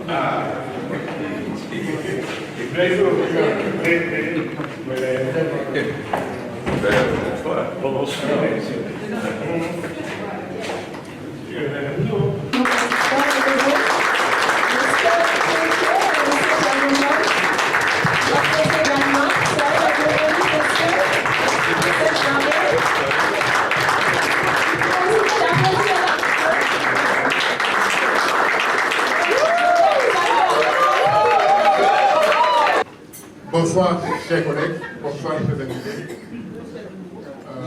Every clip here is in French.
Ah, Bonsoir, chers collègues. Bonsoir, chers invités.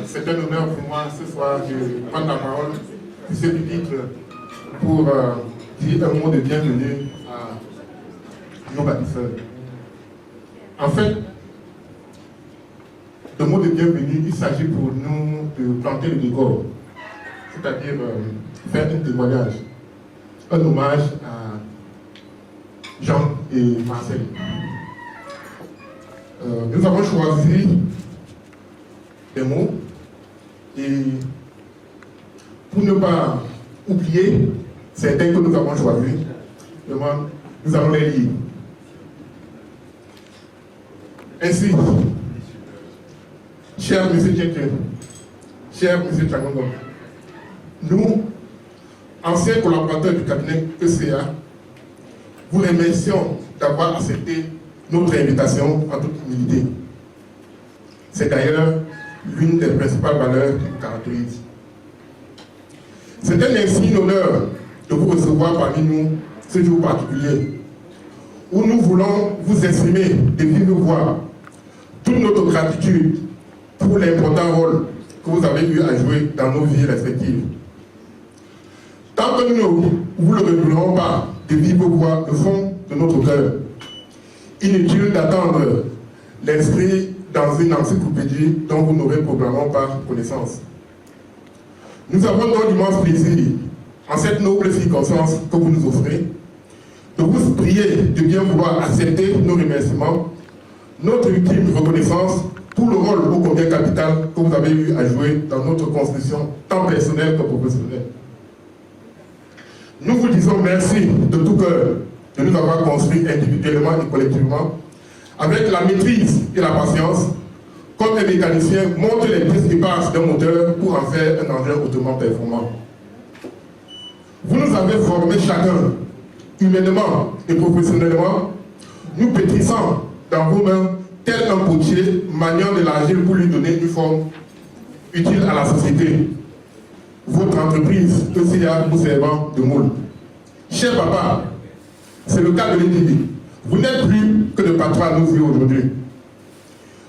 C'est un honneur pour moi ce soir de prendre la parole sur ce pupitre pour dire un mot de bienvenue à nos bâtisseurs. En fait, le mot de bienvenue, il s'agit pour nous de planter le décor, c'est-à-dire faire un témoignage, un hommage à Jean et Marcel. Nous avons choisi des mots et pour ne pas oublier certains que nous avons choisis, nous allons les lire. Ainsi, cher M. Tchétché, cher M. Tchangongo, nous, anciens collaborateurs du cabinet ECA, vous remercions d'avoir accepté notre invitation en toute humilité. C'est d'ailleurs l'une des principales valeurs qui nous caractérise. C'est un insigne honneur de vous recevoir parmi nous ce jour particulier, où nous voulons vous exprimer de vive voix toute notre gratitude pour l'important rôle que vous avez eu à jouer dans nos vies respectives. Tant que nous ne vous le révélerons pas de vive voix au fond de notre cœur, inutile d'attendre l'esprit dans une encyclopédie dont vous n'aurez probablement pas connaissance. Nous avons donc l'immense plaisir, en cette noble circonstance que vous nous offrez, de vous prier de bien vouloir accepter nos remerciements, notre ultime reconnaissance pour le rôle ô combien capital que vous avez eu à jouer dans notre construction, tant personnelle que professionnelle. Nous vous disons merci de tout cœur de nous avoir construit individuellement et collectivement, avec la maîtrise et la patience, comme un mécanicien monte les pièces de base d'un moteur pour en faire un engin hautement performant. Vous nous avez formés chacun, humainement et professionnellement, nous pétrissant dans vos mains, tel un potier maniant de l'argile pour lui donner une forme utile à la société. Votre entreprise, ECA, vous servant de moule. Cher papa, c'est le cas de l'État. Vous n'êtes plus que de patron à nos yeux aujourd'hui.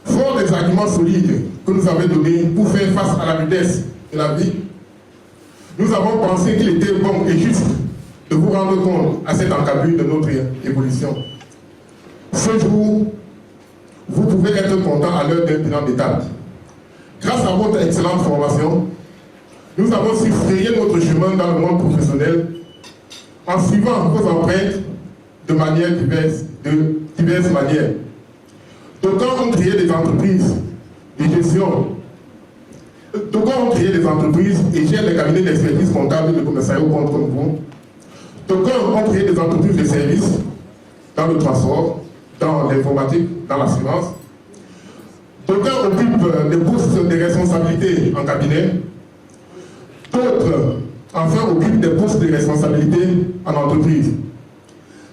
Fort des arguments solides que nous avez donnés pour faire face à la vitesse de la vie, nous avons pensé qu'il était bon et juste de vous rendre compte à cette encadrure de notre évolution. Ce jour, vous pouvez être content à l'heure d'un bilan d'étape. Grâce à votre excellente formation, nous avons su frayer notre chemin dans le monde professionnel en suivant vos empreintes de diverses manières. D'aucuns ont créé des entreprises de gestion. D'aucuns ont créé des entreprises et gèrent des cabinets d'expertise comptable et de commissariat au compte comme vous. D'aucuns ont créé des entreprises de services dans le transport, dans l'informatique, dans l'assurance. D'aucuns occupent des postes de responsabilité en cabinet. D'autres, enfin, occupent des postes de responsabilité en entreprise.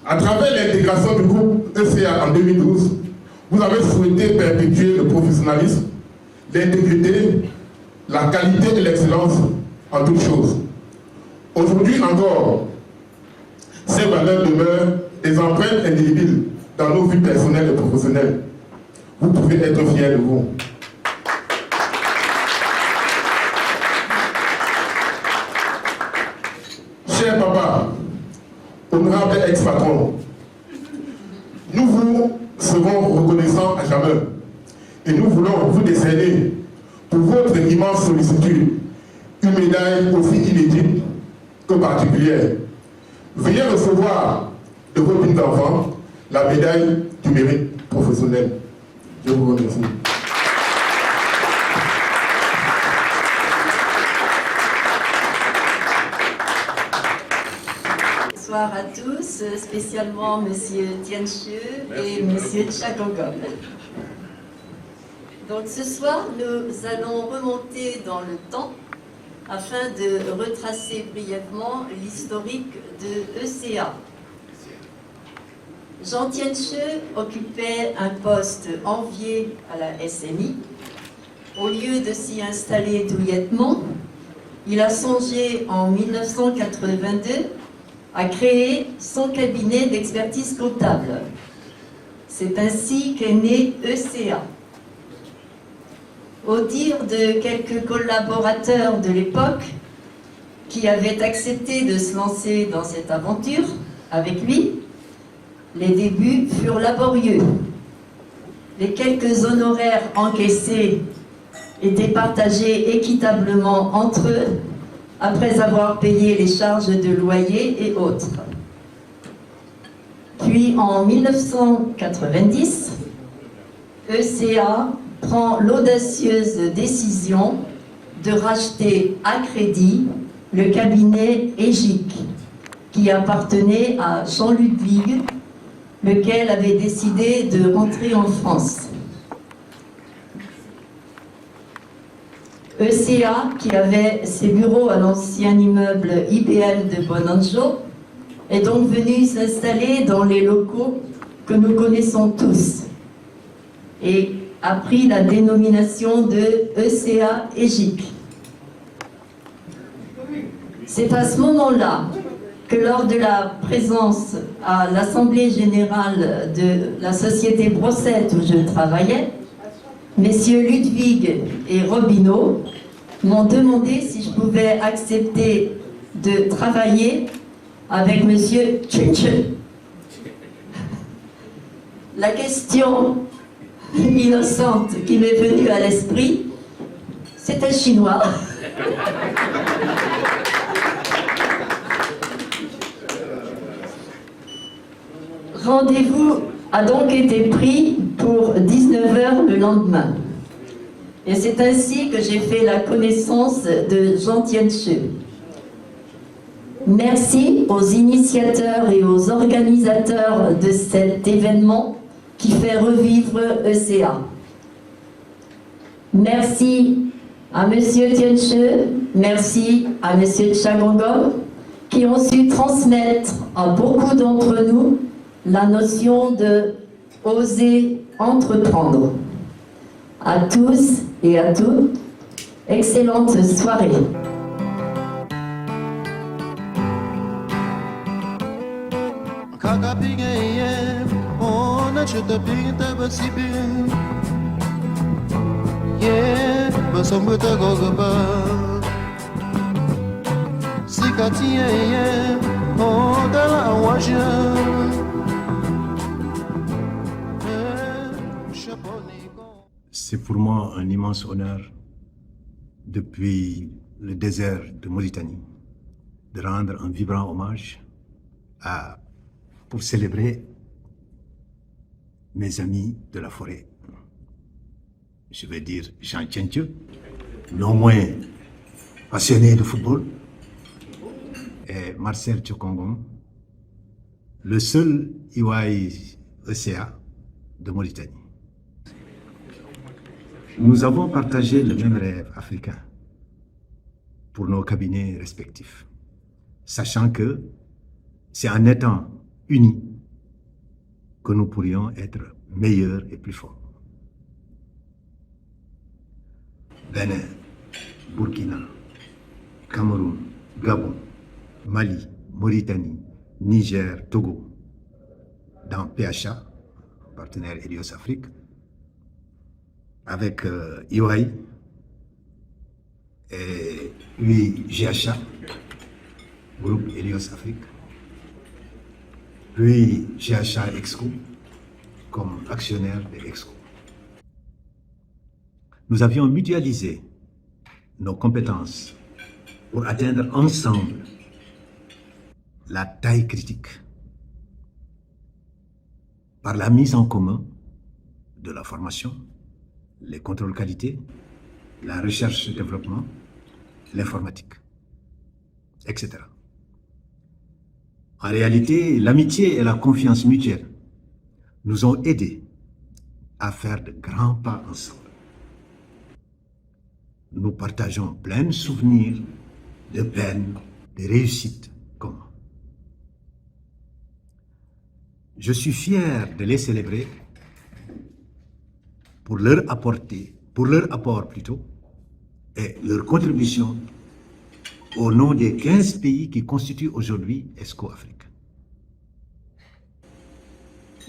À travers l'intégration du groupe ECA en 2012, vous avez souhaité perpétuer le professionnalisme, l'intégrité, la qualité et l'excellence en toutes choses. Aujourd'hui encore, ces valeurs demeurent des empreintes indélébiles dans nos vies personnelles et professionnelles. Vous pouvez être fiers de vous. Cher papa, honorable ex-patron, nous vous serons reconnaissants à jamais et nous voulons vous décerner pour votre immense sollicitude une médaille aussi inédite que particulière. Veuillez recevoir de vos petits enfants la médaille du mérite professionnel. Je vous remercie. Bonsoir bonsoir à tous, spécialement Monsieur Tianche et Monsieur Chagongom. Donc ce soir, nous allons remonter dans le temps afin de retracer brièvement l'historique de ECA. Jean Tianche occupait un poste envié à la SNI. Au lieu de s'y installer douillettement, il a songé en 1982 à créer son cabinet d'expertise comptable. C'est ainsi qu'est né ECA. Au dire de quelques collaborateurs de l'époque qui avaient accepté de se lancer dans cette aventure avec lui, les débuts furent laborieux. Les quelques honoraires encaissés étaient partagés équitablement entre eux après avoir payé les charges de loyer et autres. Puis en 1990, ECA prend l'audacieuse décision de racheter à crédit le cabinet EGIC qui appartenait à Jean Ludwig, lequel avait décidé de rentrer en France. ECA, qui avait ses bureaux à l'ancien immeuble IBM de Bonanjo, est donc venu s'installer dans les locaux que nous connaissons tous et a pris la dénomination de ECA EGIC. C'est à ce moment-là que lors de la présence à l'Assemblée générale de la société Brossette où je travaillais, messieurs Ludwig et Robineau m'ont demandé si je pouvais accepter de travailler avec monsieur Tianche. La question innocente qui m'est venue à l'esprit, c'était chinois. Rendez-vous a donc été pris pour 19h le lendemain. Et c'est ainsi que j'ai fait la connaissance de Jean Tianche. Merci aux initiateurs et aux organisateurs de cet événement qui fait revivre ECA. Merci à monsieur Tianche, merci à monsieur Chagongom qui ont su transmettre à beaucoup d'entre nous la notion de oser entreprendre. À tous et à toutes, excellente soirée. C'est pour moi un immense honneur, depuis le désert de Mauritanie, de rendre un vibrant hommage pour célébrer mes amis de la forêt. Je vais dire Jean Tianche, non moins passionné de football, et Marcel Chokongom, le seul ECA de Mauritanie. Nous avons partagé le même rêve africain pour nos cabinets respectifs, sachant que c'est en étant unis que nous pourrions être meilleurs et plus forts. Bénin, Burkina, Cameroun, Gabon, Mali, Mauritanie, Niger, Togo, dans PHA, partenaire Helios Afrique, avec IOI et GHA, groupe Helios Afrique, puis GHA Exco comme actionnaire de Exco. Nous avions mutualisé nos compétences pour atteindre ensemble la taille critique par la mise en commun de la formation, les contrôles qualité, la recherche et développement, l'informatique, etc. En réalité, l'amitié et la confiance mutuelle nous ont aidés à faire de grands pas ensemble. Nous partageons plein de souvenirs, de peines, de réussites communes. Je suis fier de les célébrer pour leur apport plutôt, et leur contribution au nom des 15 pays qui constituent aujourd'hui ESCO-Afrique.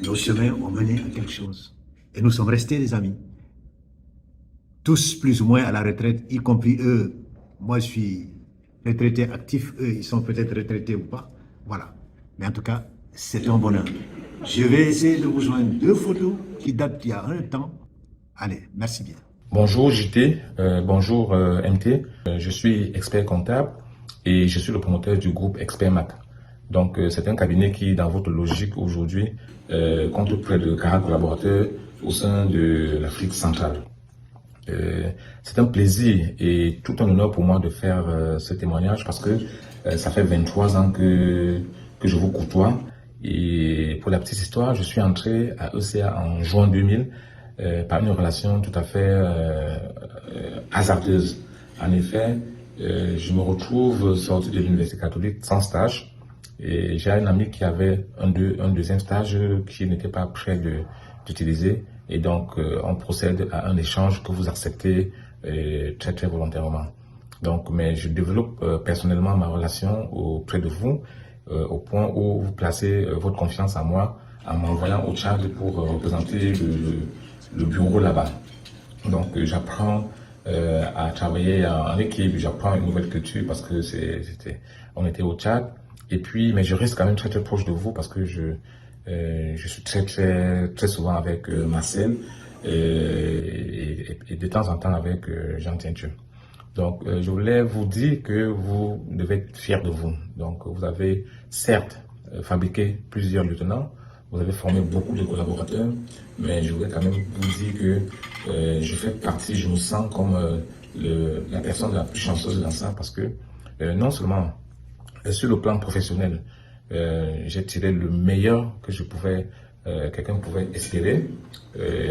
Nos chemins ont mené à quelque chose et nous sommes restés des amis. Tous plus ou moins à la retraite, y compris eux. Moi, je suis retraité actif, eux, ils sont peut-être retraités ou pas. Voilà. Mais en tout cas, c'est un bonheur. Je vais essayer de vous joindre 2 photos qui datent d'il y a un temps. Allez, merci bien. Bonjour JT, bonjour MT, je suis expert comptable et je suis le promoteur du groupe Expert Mac. Donc c'est un cabinet qui, dans votre logique aujourd'hui, compte près de 40 collaborateurs au sein de l'Afrique centrale. C'est un plaisir et tout un honneur pour moi de faire ce témoignage parce que ça fait 23 ans que je vous côtoie. Et pour la petite histoire, je suis entré à ECA en juin 2000 par une relation tout à fait hasardeuse. En effet, je me retrouve sorti de l'université catholique sans stage et j'ai un ami qui avait un deuxième stage qui n'était pas prêt d'utiliser et donc on procède à un échange que vous acceptez très très volontairement. Donc, mais je développe personnellement ma relation auprès de vous au point où vous placez votre confiance en moi en m'envoyant au Tchad pour représenter le bureau là-bas. Donc j'apprends à travailler en équipe, j'apprends une nouvelle culture parce que on était au Tchad. Et puis, mais je reste quand même très très proche de vous parce que je suis très souvent avec Marcel et de temps en temps avec Jean Tientu. Donc je voulais vous dire que vous devez être fiers de vous. Donc vous avez certes fabriqué plusieurs lieutenants, vous avez formé beaucoup de collaborateurs, mais je voudrais quand même vous dire que je fais partie, je me sens comme la personne la plus chanceuse dans ça parce que non seulement sur le plan professionnel, j'ai tiré le meilleur que quelqu'un pouvait espérer.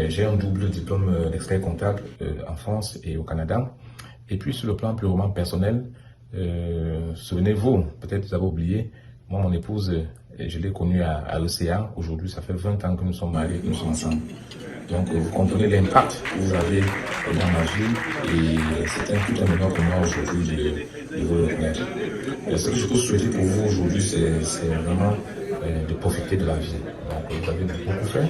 J'ai un double diplôme d'expert comptable en France et au Canada. Et puis sur le plan purement personnel, souvenez-vous, peut-être vous avez oublié, moi mon épouse, je l'ai connue à l'ECA. Aujourd'hui, ça fait 20 ans que nous sommes mariés, que nous sommes ensemble. Donc vous comprenez l'impact que vous avez dans ma vie et c'est tout un honneur pour moi aujourd'hui de vous le reconnaître. Ce que je peux souhaiter pour vous aujourd'hui, c'est vraiment de profiter de la vie. Donc vous avez beaucoup fait.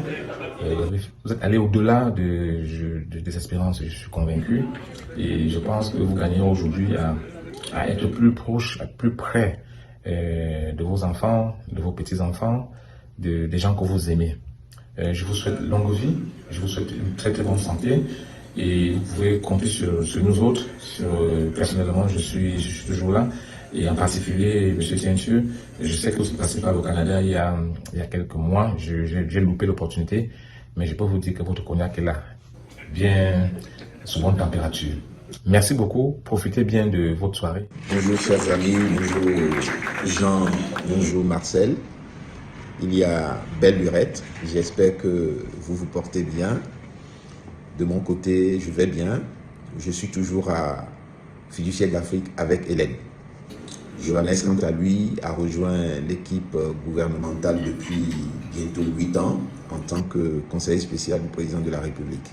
Vous êtes allé au-delà des espérances, je suis convaincu. Et je pense que vous gagnez aujourd'hui à être plus proche, plus près de vos enfants, de vos petits-enfants, des gens que vous aimez. Je vous souhaite longue vie, je vous souhaite une très très bonne santé et vous pouvez compter sur nous autres. Personnellement, je suis toujours là et en particulier M. Tientu. Je sais que vous êtes passé par le Canada il y a quelques mois, j'ai loupé l'opportunité, mais je peux vous dire que votre cognac est là, bien sous bonne température. Merci beaucoup, profitez bien de votre soirée. Bonjour chers amis, bonjour Jean, bonjour Marcel. Il y a belle lurette, j'espère que vous vous portez bien. De mon côté, je vais bien. Je suis toujours à Fiduciaire d'Afrique avec Hélène. Johannes, quant à lui, a rejoint l'équipe gouvernementale depuis bientôt 8 ans en tant que conseiller spécial du président de la République.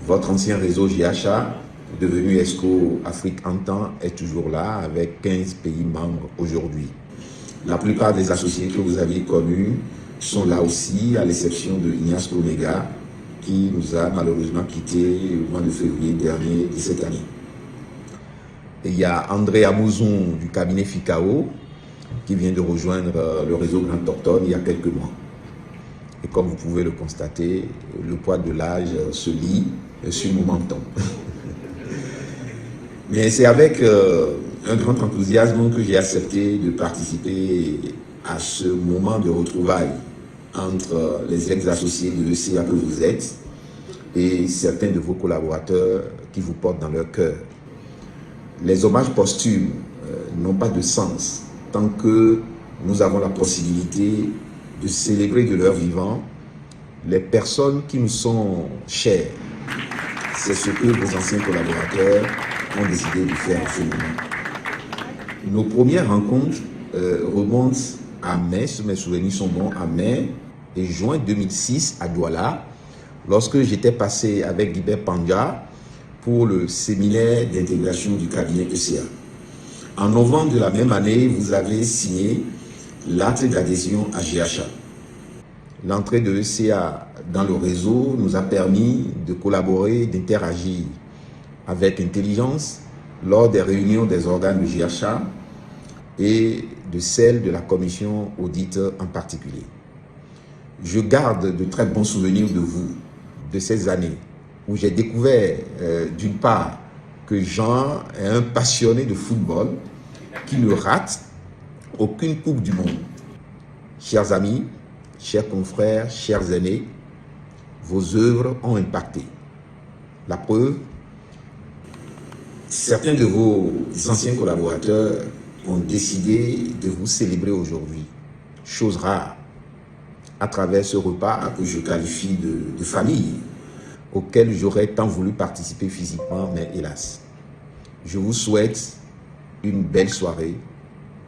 Votre ancien réseau GHA, devenu ESCO Afrique en temps, est toujours là avec 15 pays membres aujourd'hui. La plupart des associés que vous avez connus sont là aussi, à l'exception de Ignace Omega, qui nous a malheureusement quittés au mois de février dernier de cette année. Et il y a André Amouzon du cabinet FICAO, qui vient de rejoindre le réseau Grand Tortone il y a quelques mois. Et comme vous pouvez le constater, le poids de l'âge se lie sur mon menton. Mais c'est avec un grand enthousiasme que j'ai accepté de participer à ce moment de retrouvailles entre les ex-associés de l'ECA que vous êtes et certains de vos collaborateurs qui vous portent dans leur cœur. Les hommages posthumes n'ont pas de sens tant que nous avons la possibilité de célébrer de leur vivant les personnes qui nous sont chères. C'est ce que vos anciens collaborateurs ont décidé de faire en ce moment. Nos premières rencontres remontent à mai, si mes souvenirs sont bons, à mai et juin 2006 à Douala, lorsque j'étais passé avec Guibert Pandja pour le séminaire d'intégration du cabinet ECA. En novembre de la même année, vous avez signé l'acte d'adhésion à GHA. L'entrée de ECA dans le réseau nous a permis de collaborer, d'interagir avec intelligence lors des réunions des organes de GHA et de celles de la commission audit en particulier. Je garde de très bons souvenirs de vous, de ces années où j'ai découvert d'une part que Jean est un passionné de football qui ne rate aucune coupe du monde. Chers amis, chers confrères, chers aînés, vos œuvres ont impacté. La preuve, certains de vos anciens collaborateurs ont décidé de vous célébrer aujourd'hui, chose rare, à travers ce repas que je qualifie de famille, auquel j'aurais tant voulu participer physiquement, mais hélas. Je vous souhaite une belle soirée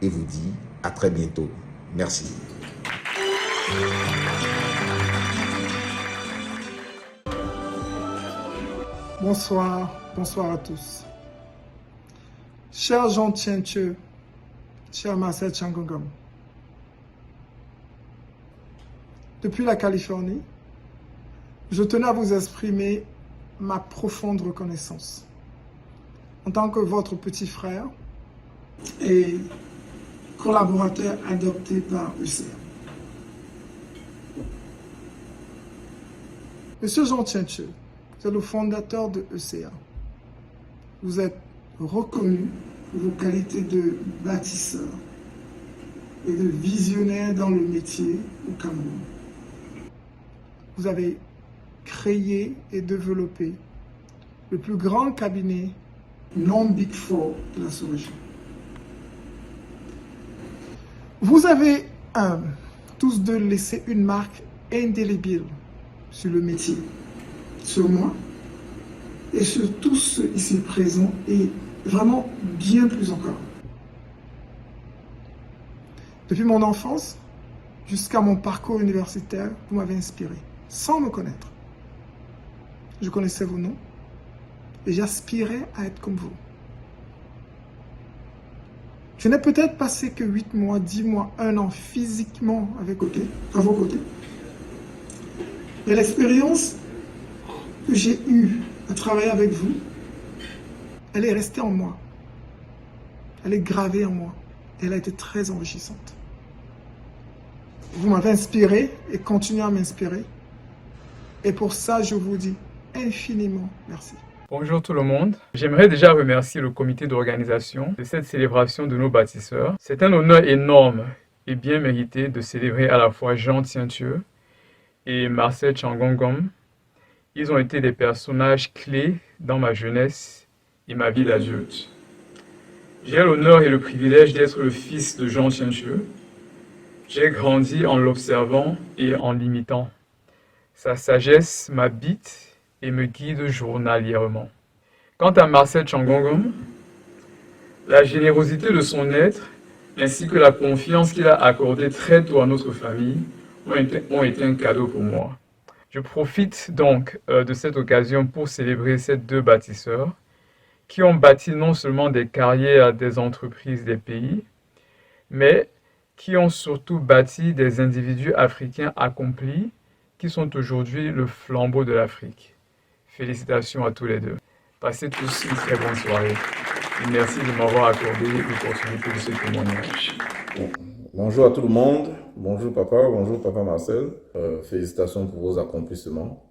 et vous dis à très bientôt. Merci. Bonsoir à tous. Cher Jean Tientieux, cher Marcel Changongom, depuis la Californie, je tenais à vous exprimer ma profonde reconnaissance en tant que votre petit frère et collaborateur adopté par ECA. Monsieur Jean Tientieux, vous êtes le fondateur de ECA. Vous êtes reconnu pour vos qualités de bâtisseur et de visionnaire dans le métier au Cameroun. Vous avez créé et développé le plus grand cabinet non Big Four de la sous-région. Vous avez tous deux laissé une marque indélébile sur le métier, sur moi et sur tous ceux ici présents et vraiment bien plus encore. Depuis mon enfance jusqu'à mon parcours universitaire, vous m'avez inspiré, sans me connaître. Je connaissais vos noms et j'aspirais à être comme vous. Je n'ai peut-être passé que 8 mois, 10 mois, 1 an physiquement à vos côtés. Mais l'expérience que j'ai eue à travailler avec vous, elle est restée en moi. Elle est gravée en moi. Et elle a été très enrichissante. Vous m'avez inspiré et continuez à m'inspirer. Et pour ça, je vous dis infiniment merci. Bonjour tout le monde. J'aimerais déjà remercier le comité d'organisation de cette célébration de nos bâtisseurs. C'est un honneur énorme et bien mérité de célébrer à la fois Jean Tientieux et Marcel Changongom. Ils ont été des personnages clés dans ma jeunesse et ma vie d'adulte. J'ai l'honneur et le privilège d'être le fils de Jean Tientieux. J'ai grandi en l'observant et en l'imitant. Sa sagesse m'habite et me guide journalièrement. Quant à Marcel Changongom, la générosité de son être ainsi que la confiance qu'il a accordée très tôt à notre famille ont été un cadeau pour moi. Je profite donc de cette occasion pour célébrer ces deux bâtisseurs qui ont bâti non seulement des carrières des entreprises des pays, mais qui ont surtout bâti des individus africains accomplis qui sont aujourd'hui le flambeau de l'Afrique. Félicitations à tous les deux. Passez tous une très bonne soirée. Et merci de m'avoir accordé l'opportunité de ce témoignage. Bonjour à tout le monde. Bonjour papa Marcel. Félicitations pour vos accomplissements.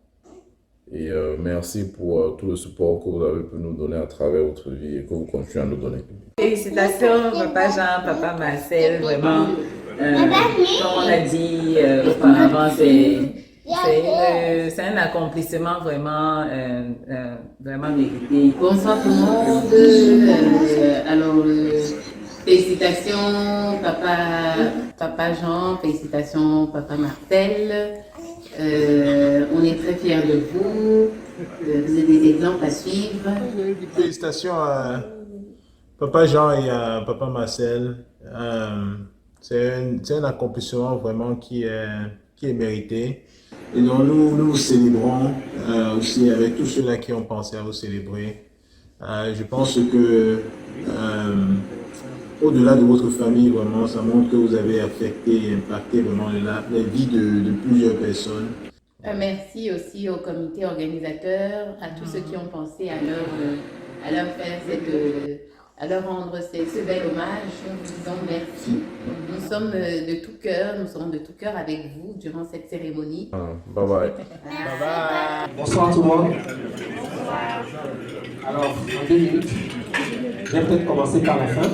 Et merci pour tout le support que vous avez pu nous donner à travers votre vie et que vous continuez à nous donner. Félicitations papa Jean, papa Marcel. Vraiment, comme on a dit auparavant, c'est un accomplissement vraiment, vraiment mérité. Bonsoir tout le monde. Alors, Félicitations papa Jean, félicitations papa Marcel. On est très fiers de vous. Vous êtes des exemples à suivre. Félicitations à papa Jean et à papa Marcel. C'est un accomplissement vraiment qui est mérité. Et donc nous vous célébrons aussi avec tous ceux-là qui ont pensé à vous célébrer. Je pense que au-delà de votre famille, vraiment, ça montre que vous avez affecté et impacté vraiment la vie de plusieurs personnes. Merci aussi au comité organisateur, à tous ceux qui ont pensé à leur rendre ce bel hommage. Nous disons merci. Nous sommes de tout cœur, nous serons de tout cœur avec vous durant cette cérémonie. Bye bye. Bye bye. Bonsoir tout le monde. Alors, en 2 minutes, je vais peut-être commencer par la fin.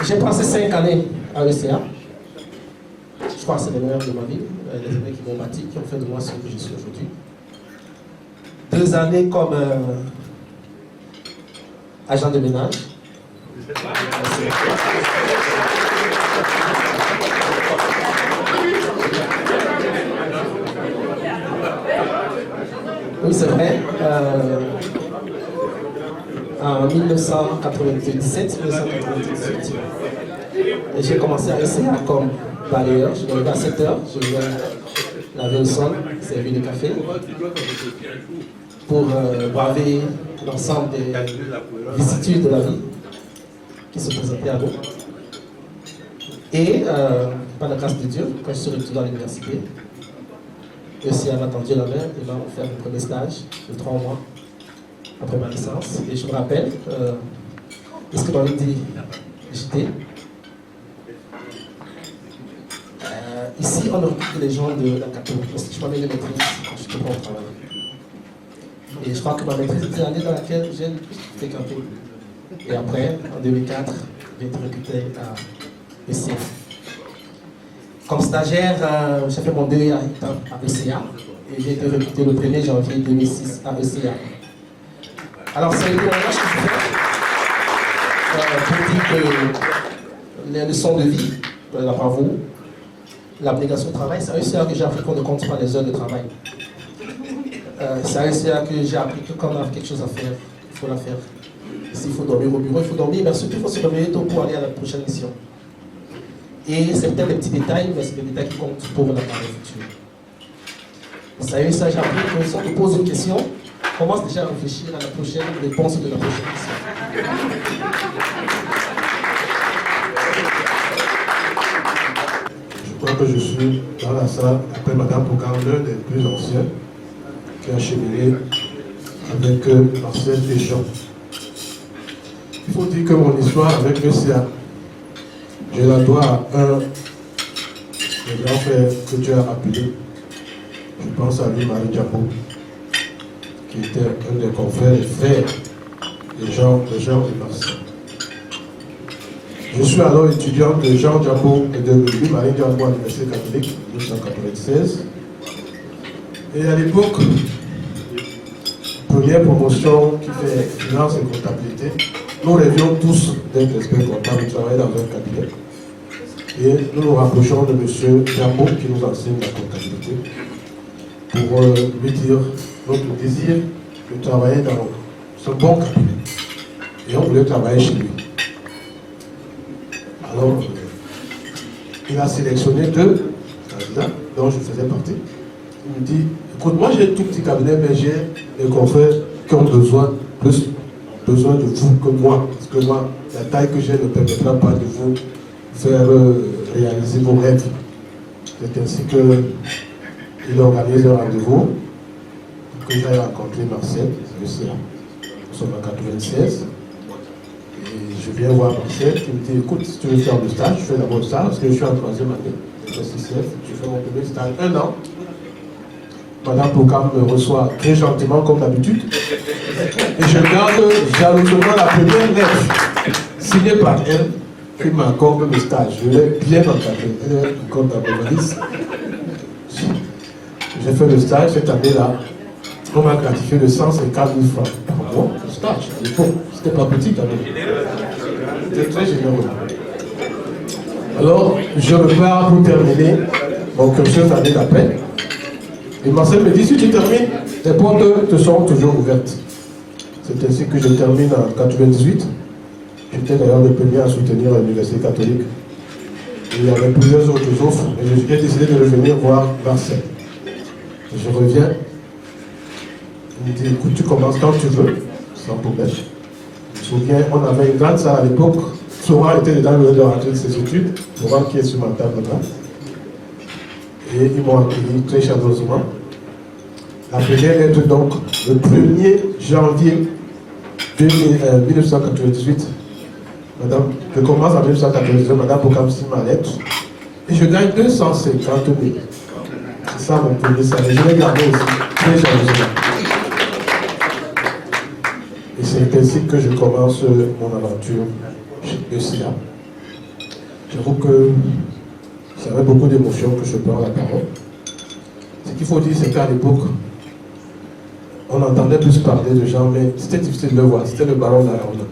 J'ai passé 5 années à l'ECA. Je crois que c'est les meilleurs de ma vie. Les années qui m'ont bâti, qui ont fait de moi ce que je suis aujourd'hui. 2 années comme agent de ménage. Oui, c'est vrai. En 1997, j'ai commencé à essayer comme balayeur. Je me levais à 7 h, je venais laver le sol, servir le café, pour braver l'ensemble des vicissitudes de la vie qui se présentaient à nous. Et par la grâce de Dieu, quand je suis retourné à l'université, le ciel m'a tendu la main et m'a offert mon premier stage de 3 mois après ma licence. Et je me rappelle ce que m'avait dit JT. Ici, on ne recrute que les gens de la Cato. Si je m'avais une maîtrise, je ne peux pas travailler. Et je crois que ma maîtrise était l'année dans laquelle j'ai le plus fréquenté. Et après, en 2004, j'ai été recruté à ECA. Comme stagiaire, j'ai fait mon DEA à ECA et j'ai été recruté le 1er janvier 2006 à ECA. Alors, c'est le témoignage que je fais pour dire que les leçons de vie, la bravoure, l'abnégation au travail, c'est à ECA que j'ai appris qu'on ne compte pas les heures de travail. C'est à ECA que j'ai appris que quand on a quelque chose à faire, il faut la faire. S'il faut dormir au bureau, il faut dormir, mais surtout il faut se réveiller tôt pour aller à la prochaine mission. Et c'est peut-être des petits détails, mais c'est des détails qui comptent pour la carrière future. Ça y est, ça j'ai appris que si on te pose une question, commence déjà à réfléchir à la prochaine réponse de la prochaine question. Je crois que je suis dans la salle après Madame Poukan, l'un des plus anciens, qui a cheminé avec Marcel et Jean. Il faut dire que mon histoire avec l'ECA, je la dois à un des grands frères que tu as appelé. Je pense à lui, Marie Diabo, qui était un des confrères et frères de Jean et Marcel. Je suis alors étudiant de Jean Diabo et de lui, Marie Diabo à l'Université catholique en 1996. Et à l'époque, première promotion qui fait finance et comptabilité, nous rêvions tous d'être experts comptables, de travailler dans un cabinet. Et nous nous rapprochons de M. Diabo qui nous enseigne la comptabilité pour lui dire notre désir de travailler dans ce bon cabinet. Et on voulait travailler chez lui. Alors, il a sélectionné 2 candidats dont je faisais partie. Il me dit, écoute, moi j'ai un tout petit cabinet, mais j'ai des confrères qui ont besoin de vous que moi. Parce que moi, la taille que j'ai ne permettra pas de vous faire réaliser vos rêves. C'est ainsi qu'il organise un rendez-vous, que j'ai rencontré Marcel, nous sommes en 96. Et je viens voir Marcel, qui me dit, écoute, si tu veux faire le stage, je fais d'abord le stage, parce que je suis en 3e année de CCF, je fais mon premier stage 1 an. Madame Poukan me reçoit très gentiment comme d'habitude. Et je garde jalousement la première lettre signée par elle qui m'accorde le stage. Je l'ai bien encadré. Elle est comme dans ma valise. J'ai fait le stage cette année-là. On m'a gratifié de 150 000 francs par mois. Le stage, à l'époque, c'était pas petit quand même. C'était très généreux. Alors, je repars pour terminer mon cursus l'année d'après. Et Marcel me dit, si tu termines, les portes te sont toujours ouvertes. C'est ainsi que je termine en 98. J'étais d'ailleurs le premier à soutenir l'Université catholique. Et il y avait plusieurs autres offres, et j'ai décidé de revenir voir Marcel. Et je reviens. Il me dit, écoute, tu commences quand tu veux, sans problème. Je me souviens, on avait une grande salle à l'époque. Florent était dedans, il venait de rentrer de ses études. Florent qui est sur ma table là. Et ils m'ont accueilli très chaleureusement. La première lettre, donc, le 1er janvier 1998. Madame, je commence en 1998, Madame Bokam signe ma lettre. Et je gagne 250 000. C'est ça mon premier salaire. Je l'ai gardé aussi, très chaleureusement. Et c'est ainsi que je commence mon aventure chez ECA. J'avoue que ça avait beaucoup d'émotions que je prends la parole. Ce qu'il faut dire, c'est qu'à l'époque, on entendait plus parler de gens, mais c'était difficile de le voir. C'était le baron d'Araona.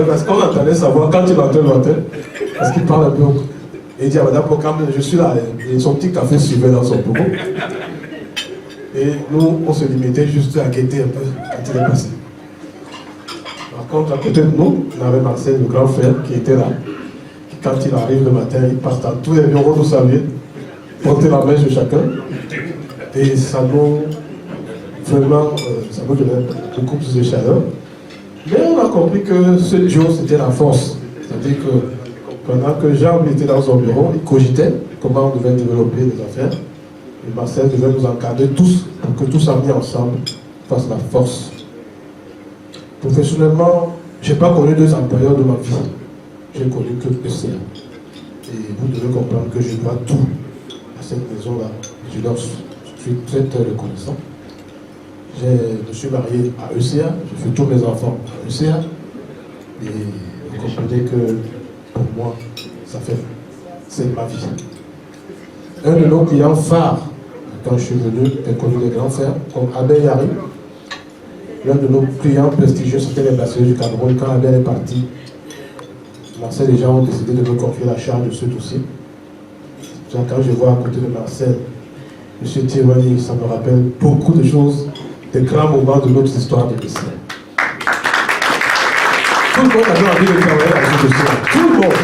Parce qu'on entendait sa voix quand il entrait le matin, parce qu'il parle un peu. Et il dit à Madame Bokam, je suis là. Et son petit café suivait dans son bureau. Et nous, on se limitait juste à guetter un peu quand il est passé. Par contre, à côté de nous, on avait Marcel, le grand frère, qui était là. Quand il arrive le matin, il passe dans tous les bureaux, vous savez, porter la main sur chacun. Et ça nous, vraiment, ça nous donnait beaucoup plus de chaleur. Mais on a compris que ce jour, c'était la force. C'est-à-dire que pendant que Jean était dans son bureau, il cogitait comment on devait développer les affaires. Et Marcel devait nous encadrer tous pour que tous amis ensemble fassent la force. Professionnellement, je n'ai pas connu deux employeurs de ma vie. J'ai connu que ECA. Et vous devez comprendre que je dois tout à cette maison-là. Je leur suis très reconnaissant. Je me suis marié à ECA, j'ai fait tous mes enfants à ECA. Et vous comprenez que pour moi, c'est ma vie. Un de nos clients phares, quand je suis venu, j'ai connu des grands frères, comme Abel Yari. L'un de nos clients prestigieux, c'était les Brasseurs du Cameroun. Quand Abel est parti, Marcel et Jean ont décidé de me confier la charge de ce dossier. Quand je vois à côté de Marcel, M. Thierry, ça me rappelle beaucoup de choses, des grands moments de notre histoire de l'essai. Tout le monde avait envie de travailler avec ce dossier. Tout le monde.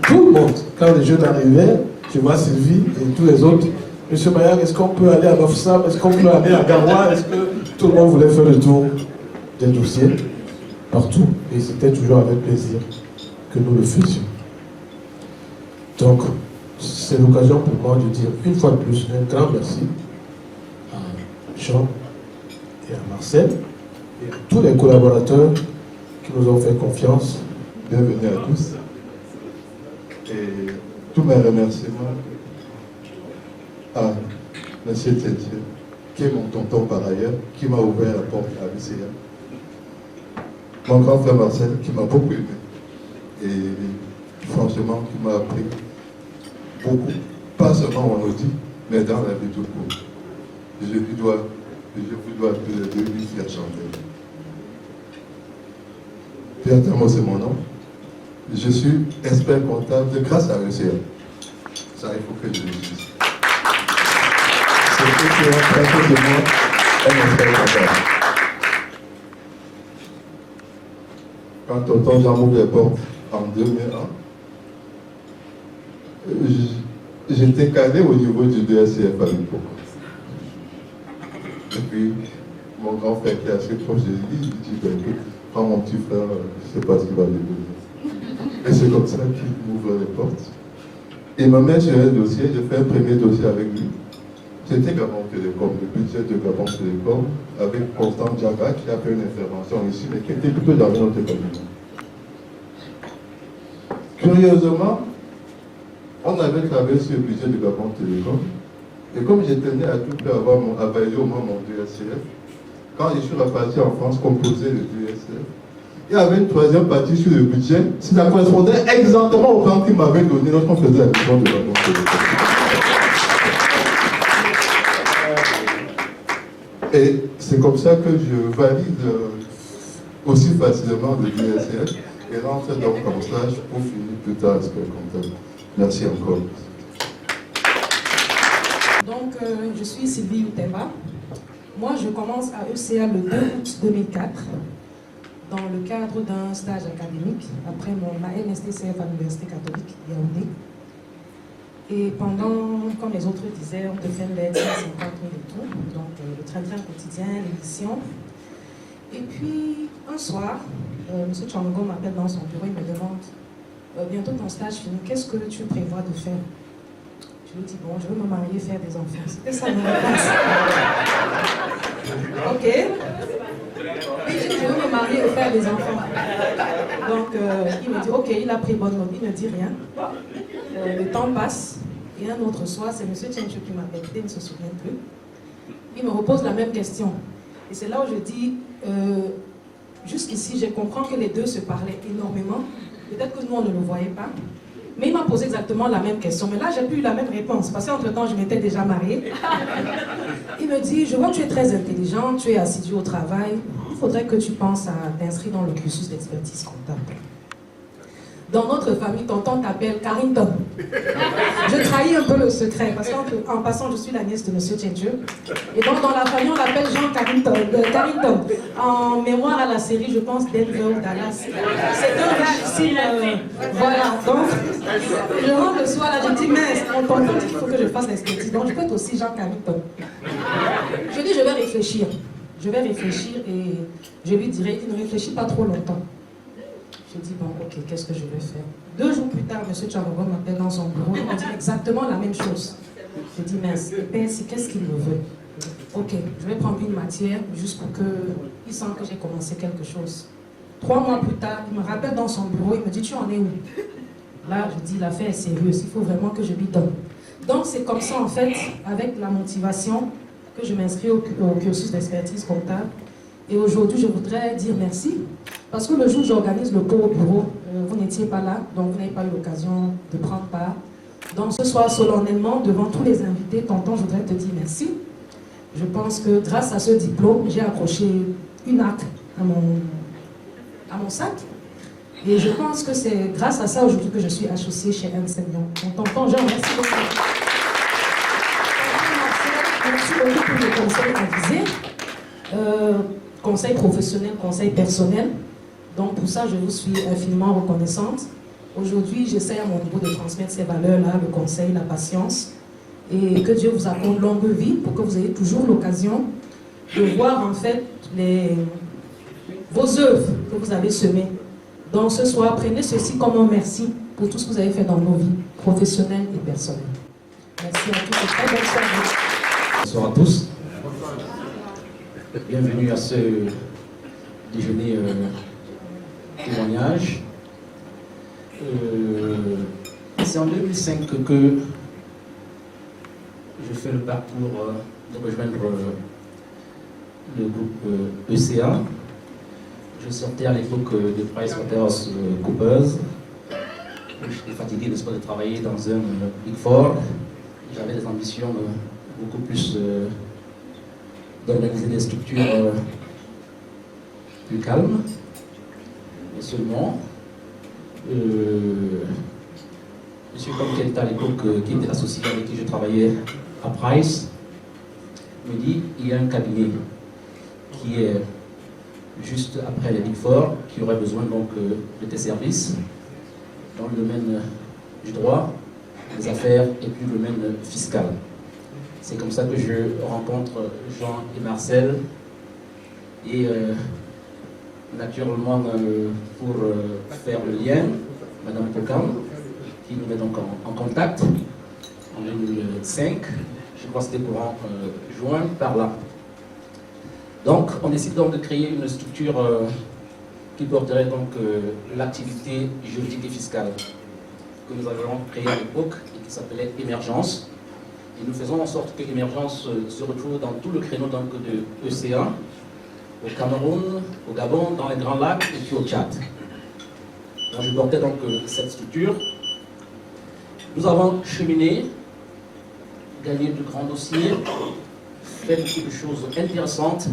Tout le monde. Quand les jeunes arrivaient, je vois Sylvie et tous les autres. Monsieur Maillard, est-ce qu'on peut aller à Bafoussam? Est-ce qu'on peut aller à Garoua? Est-ce que tout le monde voulait faire le tour des dossiers partout? Et c'était toujours avec plaisir que nous le faisions. Donc, c'est l'occasion pour moi de dire une fois de plus un grand merci à Jean et à Marcel et à tous les collaborateurs qui nous ont fait confiance. Bienvenue à tous. Et tous mes remerciements à M. Tétier, qui est mon tonton par ailleurs, qui m'a ouvert la porte à l'UCA. Mon grand frère Marcel, qui m'a beaucoup aimé. Et franchement, qui m'a appris beaucoup, pas seulement en audit, mais dans la vie tout court. Je vous dois tous les deux ici à chanter. Pierre Tamo, c'est mon nom. Je suis expert comptable grâce à ECA. Ça, il faut que je le dise. C'est ce qui a fait de moi un expert comptable. Quand tonton Jean m'ouvre les portes en 2001, j'étais calé au niveau du DSCF à l'époque. Et puis, mon grand frère qui est assez proche de lui, il dit, ben, écoute, prends mon petit frère, je ne sais pas ce qu'il va devenir. Et c'est comme ça qu'il m'ouvre les portes. Il me met sur un dossier, je fais un premier dossier avec lui. C'était Gabon Télécom, le budget de Gabon Télécom, avec Constant Diaga qui a fait une intervention ici, mais qui était plutôt dans notre cabinet. Curieusement, on avait travaillé sur le budget de Gabon Télécom, et comme je tenais à tout faire avoir à valider au moins mon DSCF, quand je suis reparti en France composer le DSCF, il y avait une troisième partie sur le budget, ça correspondait exactement au plan qu'il m'avait donné lorsqu'on faisait la mission de Gabon Télécom. Et c'est comme ça que je valide aussi facilement le DSCF. et rentre donc en stage pour finir plus tard expert comptable. Merci encore. Donc, je suis Sylvie Uteba. Moi, je commence à ECA le 2 août 2004 dans le cadre d'un stage académique après ma MSTCF à l'Université catholique Yaoundé. Et pendant, comme les autres disaient, on te fait l'aide 50 000 et tout, donc le train-train quotidien, l'émission. Et puis, un soir, M. Tchango m'appelle dans son bureau, il me demande bientôt ton stage fini, qu'est-ce que tu prévois de faire? Je lui dis, bon, je veux me marier et faire des enfants. C'était ça ma réponse. Ok. Il dit, je veux me marier et faire des enfants. Donc, il me dit, ok, il a pris bonne note, il ne dit rien. Le temps passe. Et un autre soir, c'est M. Tchencho qui m'appelle, il ne se souvient plus. Il me repose la même question. Et c'est là où je dis, jusqu'ici, je comprends que les deux se parlaient énormément. Peut-être que nous, on ne le voyait pas. Mais il m'a posé exactement la même question. Mais là, j'ai plus eu la même réponse. Parce qu'entre-temps, je m'étais déjà mariée. Il me dit, je vois que tu es très intelligent, tu es assidu au travail. Il faudrait que tu penses à t'inscrire dans le cursus d'expertise comptable. Dans notre famille, tonton t'appelle Carrington. Je trahis un peu le secret, parce qu'en passant, je suis la nièce de M. Tchencho. Et donc, dans la famille, on l'appelle Jean Carrington. En mémoire à la série, je pense, Denver ou Dallas. C'est un gars ici, voilà. Donc, je rentre le soir, là, je dis, mince, mon tonton dit qu'il faut que je fasse l'expertise. Donc, je peux être aussi Jean Carrington. Je dis, je vais réfléchir. Je vais réfléchir et je lui dirai, il ne réfléchit pas trop longtemps. Je dis, bon, ok, qu'est-ce que je vais faire? 2 jours plus tard, M. Tcharogon m'appelle dans son bureau, il m'a dit exactement la même chose. Je dis, mince, qu'est-ce qu'il me veut? Ok, je vais prendre une matière juste pour qu'il sente que j'ai commencé quelque chose. 3 mois plus tard, il me rappelle dans son bureau, il me dit, tu en es où? Là, je dis, l'affaire est sérieuse, il faut vraiment que je lui donne. Donc, c'est comme ça, en fait, avec la motivation, que je m'inscris au cursus d'expertise comptable. Et aujourd'hui, je voudrais dire merci, parce que le jour où j'organise le cours au bureau, vous n'étiez pas là, donc vous n'avez pas eu l'occasion de prendre part. Donc ce soir, solennellement, devant tous les invités, tonton, je voudrais te dire merci. Je pense que grâce à ce diplôme, j'ai accroché une acte à mon sac. Et je pense que c'est grâce à ça aujourd'hui que je suis associée chez Enseignant. Donc tonton, Jean, merci beaucoup. Merci beaucoup pour les conseils avisés. Conseil professionnel, conseil personnel. Donc pour ça, je vous suis infiniment reconnaissante. Aujourd'hui, j'essaie à mon niveau de transmettre ces valeurs-là, le conseil, la patience. Et que Dieu vous accorde longue vie pour que vous ayez toujours l'occasion de voir en fait vos œuvres que vous avez semées. Donc ce soir, prenez ceci comme un merci pour tout ce que vous avez fait dans nos vies professionnelles et personnelles. Merci à tous et très bonne soirée. Bonsoir à tous. Bienvenue à ce déjeuner témoignage. C'est en 2005 que je fais le parcours de rejoindre le groupe ECA. Je sortais à l'époque de PricewaterhouseCoopers. J'étais fatigué de travailler dans un Big Four. J'avais des ambitions beaucoup plus d'organiser des structures plus calmes. Et seulement, M. Comkenta à l'époque, qui était associé avec qui je travaillais à Price, me dit il y a un cabinet qui est juste après les Big Four, qui aurait besoin donc de tes services dans le domaine du droit, des affaires et puis le domaine fiscal. C'est comme ça que je rencontre Jean et Marcel et naturellement pour faire le lien, Madame Pokam qui nous met donc en contact en 2005, je crois que c'était courant juin par là. Donc on décide donc de créer une structure qui porterait donc l'activité juridique et fiscale que nous avions créée à l'époque et qui s'appelait Émergence. Et nous faisons en sorte que l'émergence se retrouve dans tout le créneau donc, de ECA, au Cameroun, au Gabon, dans les Grands Lacs et puis au Tchad. Donc, je portais donc cette structure. Nous avons cheminé, gagné de grands dossiers, fait beaucoup de choses intéressantes.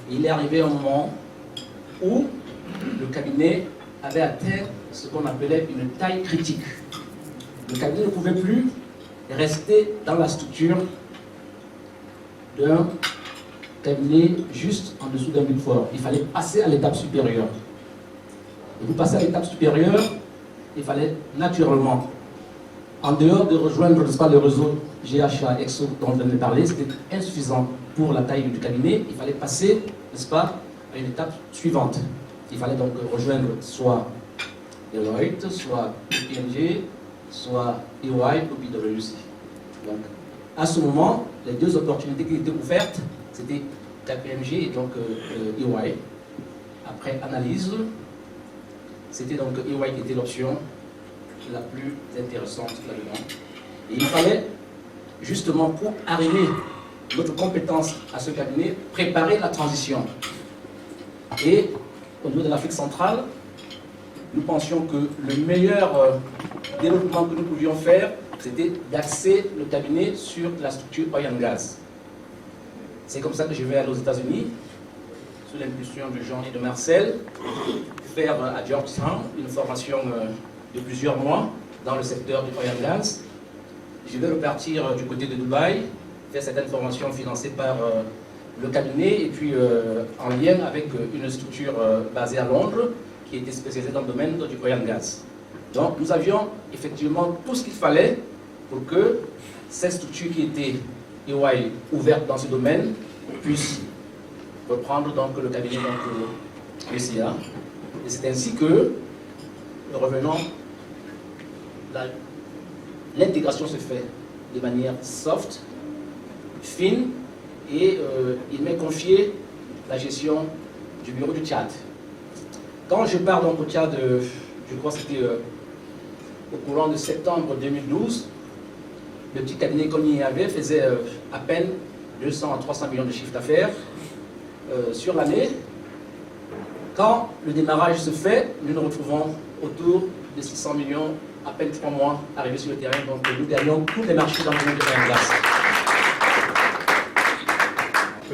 Et il est arrivé un moment où le cabinet avait atteint ce qu'on appelait une taille critique. Le cabinet ne pouvait plus rester dans la structure d'un cabinet juste en dessous d'un Big Four. Il fallait passer à l'étape supérieure. Et pour passer à l'étape supérieure, il fallait naturellement, en dehors de rejoindre le réseau GHA Exo dont je viens de parler, c'était insuffisant pour la taille du cabinet. Il fallait passer, n'est-ce pas, à une étape suivante. Il fallait donc rejoindre soit Deloitte, soit KPMG, soit EY ou PwC. Donc, à ce moment, les deux opportunités qui étaient offertes, c'était KPMG et donc EY. Après analyse, c'était donc EY qui était l'option la plus intéressante là-dedans. Et il fallait, justement, pour arriver notre compétence à ce cabinet, préparer la transition. Et au niveau de l'Afrique centrale, nous pensions que le meilleur développement que nous pouvions faire, c'était d'axer le cabinet sur la structure oil and gas. C'est comme ça que je vais aller aux États-Unis, sous l'impulsion de Jean et de Marcel, faire à Georgetown une formation de plusieurs mois dans le secteur du oil and gas. Je vais repartir du côté de Dubaï, faire certaines formations financées par le cabinet et puis en lien avec une structure basée à Londres qui était spécialisée dans le domaine du oil and gas. Donc nous avions effectivement tout ce qu'il fallait pour que cette structure qui était EY ouverte dans ce domaine puisse reprendre donc le cabinet UCA. Et c'est ainsi que, revenons, l'intégration se fait de manière soft, fine, et il m'est confié la gestion du bureau du Tchad. Quand je pars donc au Tchad, je crois que c'était au courant de septembre 2012, le petit cabinet qu'on y avait faisait à peine 200 à 300 millions de chiffre d'affaires sur l'année. Quand le démarrage se fait, nous nous retrouvons autour de 600 millions, à peine 3 mois arrivés sur le terrain. Donc nous gagnons tous les marchés dans le monde de oil and gas.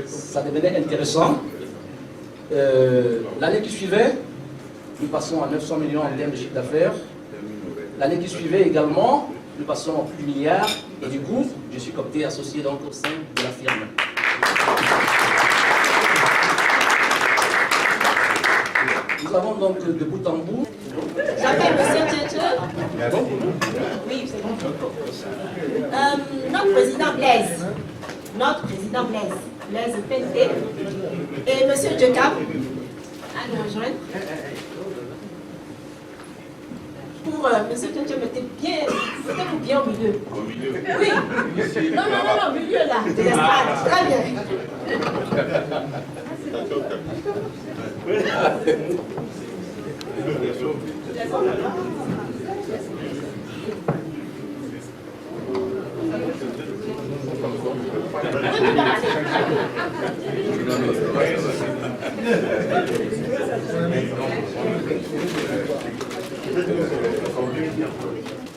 Ça devenait intéressant. L'année qui suivait, nous passons à 900 millions en termes de chiffre d'affaires. L'année qui suivait également, nous passons à plus de milliards. Et du coup, je suis coopté associé donc au sein de la firme. Nous avons donc de bout en bout. J'appelle M. Tchetche. Oui, c'est bon. Notre président Blaise. Blaise Pente. Et M. Djekam à nous rejoindre. Pour M. Tchetche, mettez-vous bien au milieu. Au milieu? Oui. Non, au milieu là, de l'estrade. Très bien.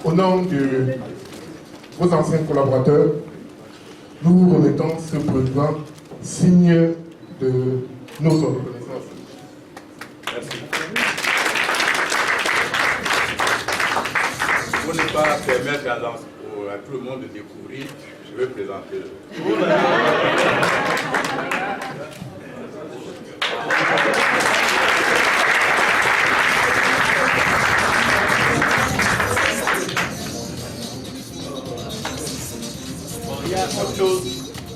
Au nom de vos anciens collaborateurs, nous vous remettons ce besoin signe de notre reconnaissance. Merci. Pour ne pas permettre à tout le monde de découvrir, je vais présenter le. Il y a autre chose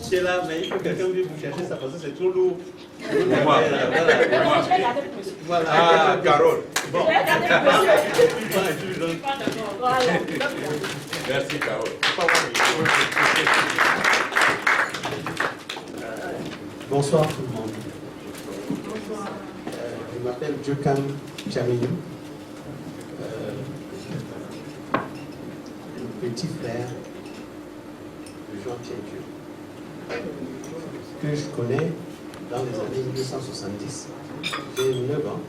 qui est là, mais il faut que quelqu'un vienne vous chercher ça parce que c'est trop lourd. Moi. Voilà. Ah, Carole. Bon. Merci, Carole. Bonsoir tout le monde. Je m'appelle Djekam Tchaminou, le petit frère de Jean Tchétchou, que je connais dans les années 1970. J'ai 9 ans.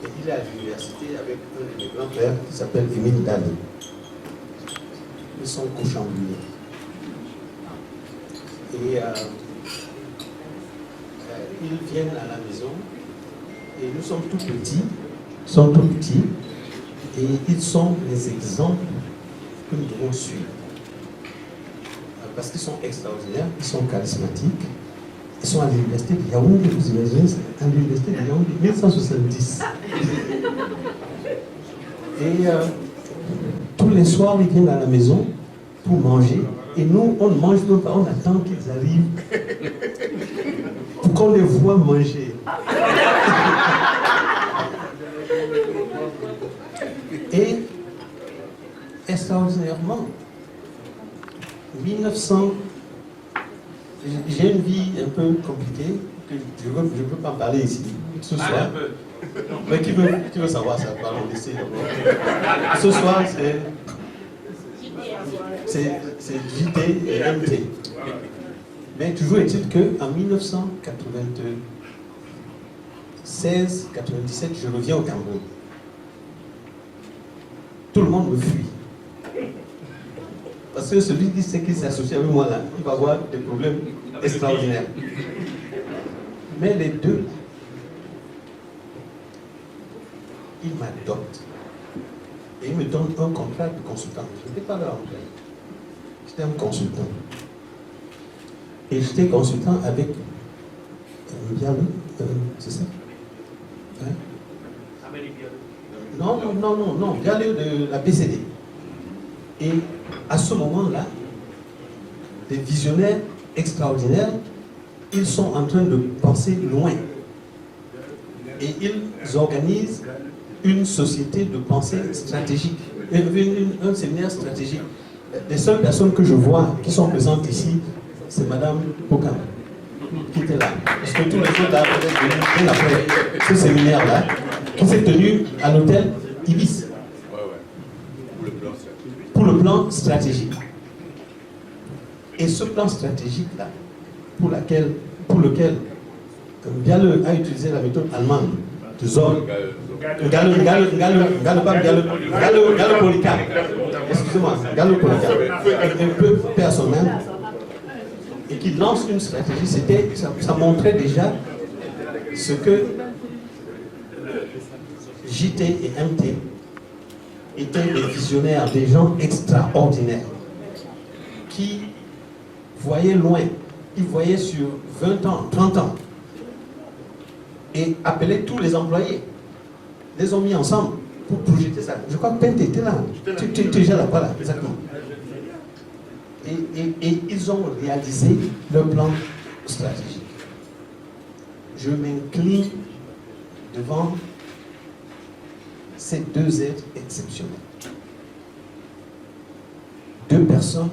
Et il est à l'université avec un de mes grands-pères qui s'appelle Émile Dani. Ils sont cochambliers. Et ils viennent à la maison Et nous sommes tout petits, et ils sont les exemples que nous devons suivre. Parce qu'ils sont extraordinaires, ils sont charismatiques, ils sont à l'université de Yaoundé, vous imaginez, à l'université de Yaoundé, 1970. Et tous les soirs, ils viennent à la maison pour manger, et nous, on ne mange même pas, on attend qu'ils arrivent pour qu'on les voit manger. Et extraordinairement, 1900, j'ai une vie un peu compliquée, que je ne peux pas en parler ici, ce soir. Mais qui veut savoir ça? Parlons d'essai d'abord. Ce soir, c'est JT et MT. Mais toujours est-il qu'en 1996-97, je reviens au Cameroun. Tout le monde me fuit. Parce que celui qui sait qu'il s'associe avec moi là, il va avoir des problèmes extraordinaires. Mais les deux, ils m'adoptent. Et ils me donnent un contrat de consultant. Je n'étais pas leur employé. J'étais un consultant. Et j'étais consultant avec Bialou, c'est ça? Hein? Non, Bialou de la PCD. Et à ce moment-là, des visionnaires extraordinaires, ils sont en train de penser loin. Et ils organisent une société de pensée stratégique, un séminaire stratégique. Les seules personnes que je vois qui sont présentes ici, c'est Madame Pokam, qui était là. Parce que tous les autres là, peut-être bien après ce séminaire-là, qui s'est tenu à l'hôtel Ibis. Pour le plan stratégique. Et ce plan stratégique-là, pour lequel Bialou a utilisé la méthode allemande de Zoll, Gallo Policar, excusez-moi, Gallo Policar, un peu paix à son âme, et qui lance une stratégie, ça montrait déjà ce que JT et MT étaient des visionnaires, des gens extraordinaires, qui voyaient loin, ils voyaient sur 20 ans, 30 ans, et appelaient tous les employés, les ont mis ensemble pour projeter ça. Je crois que Pente était là, tu es déjà là-bas, là, exactement. Et ils ont réalisé leur plan stratégique. Je m'incline devant ces deux êtres exceptionnels. Deux personnes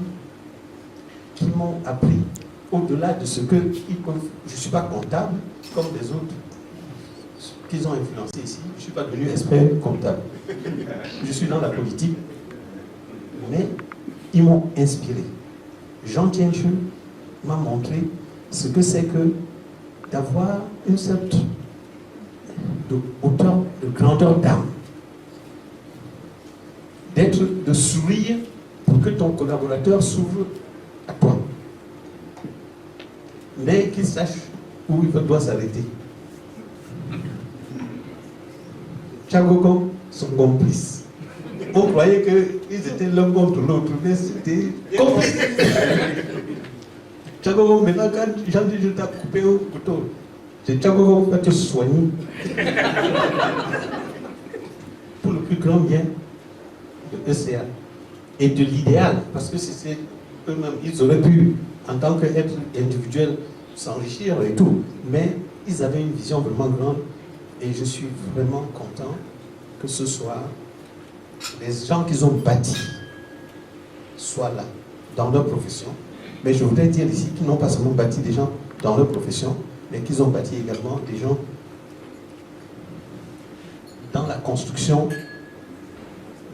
qui m'ont appris au-delà de ce que ils peuvent. Je ne suis pas comptable comme les autres qu'ils ont influencé ici. Je ne suis pas devenu expert comptable. Je suis dans la politique. Mais ils m'ont inspiré. Jean Tienchu m'a montré ce que c'est que d'avoir une certaine hauteur, de grandeur d'âme. De sourire pour que ton collaborateur s'ouvre à toi. Mais qu'il sache où il doit s'arrêter. Tchagogo sont complices. On croyait qu'ils étaient l'un contre l'autre, mais c'était complice. Tchagogo, maintenant, quand Jean dit je t'ai coupé au couteau, c'est Tchagogo qui va te soigner. Pour le plus grand bien de ECA et de l'idéal, parce que c'est eux-mêmes, ils auraient pu, en tant qu'être individuel, s'enrichir et tout, mais ils avaient une vision vraiment grande et je suis vraiment content que ce soit les gens qu'ils ont bâtis soient là, dans leur profession. Mais je voudrais dire ici qu'ils n'ont pas seulement bâti des gens dans leur profession, mais qu'ils ont bâti également des gens dans la construction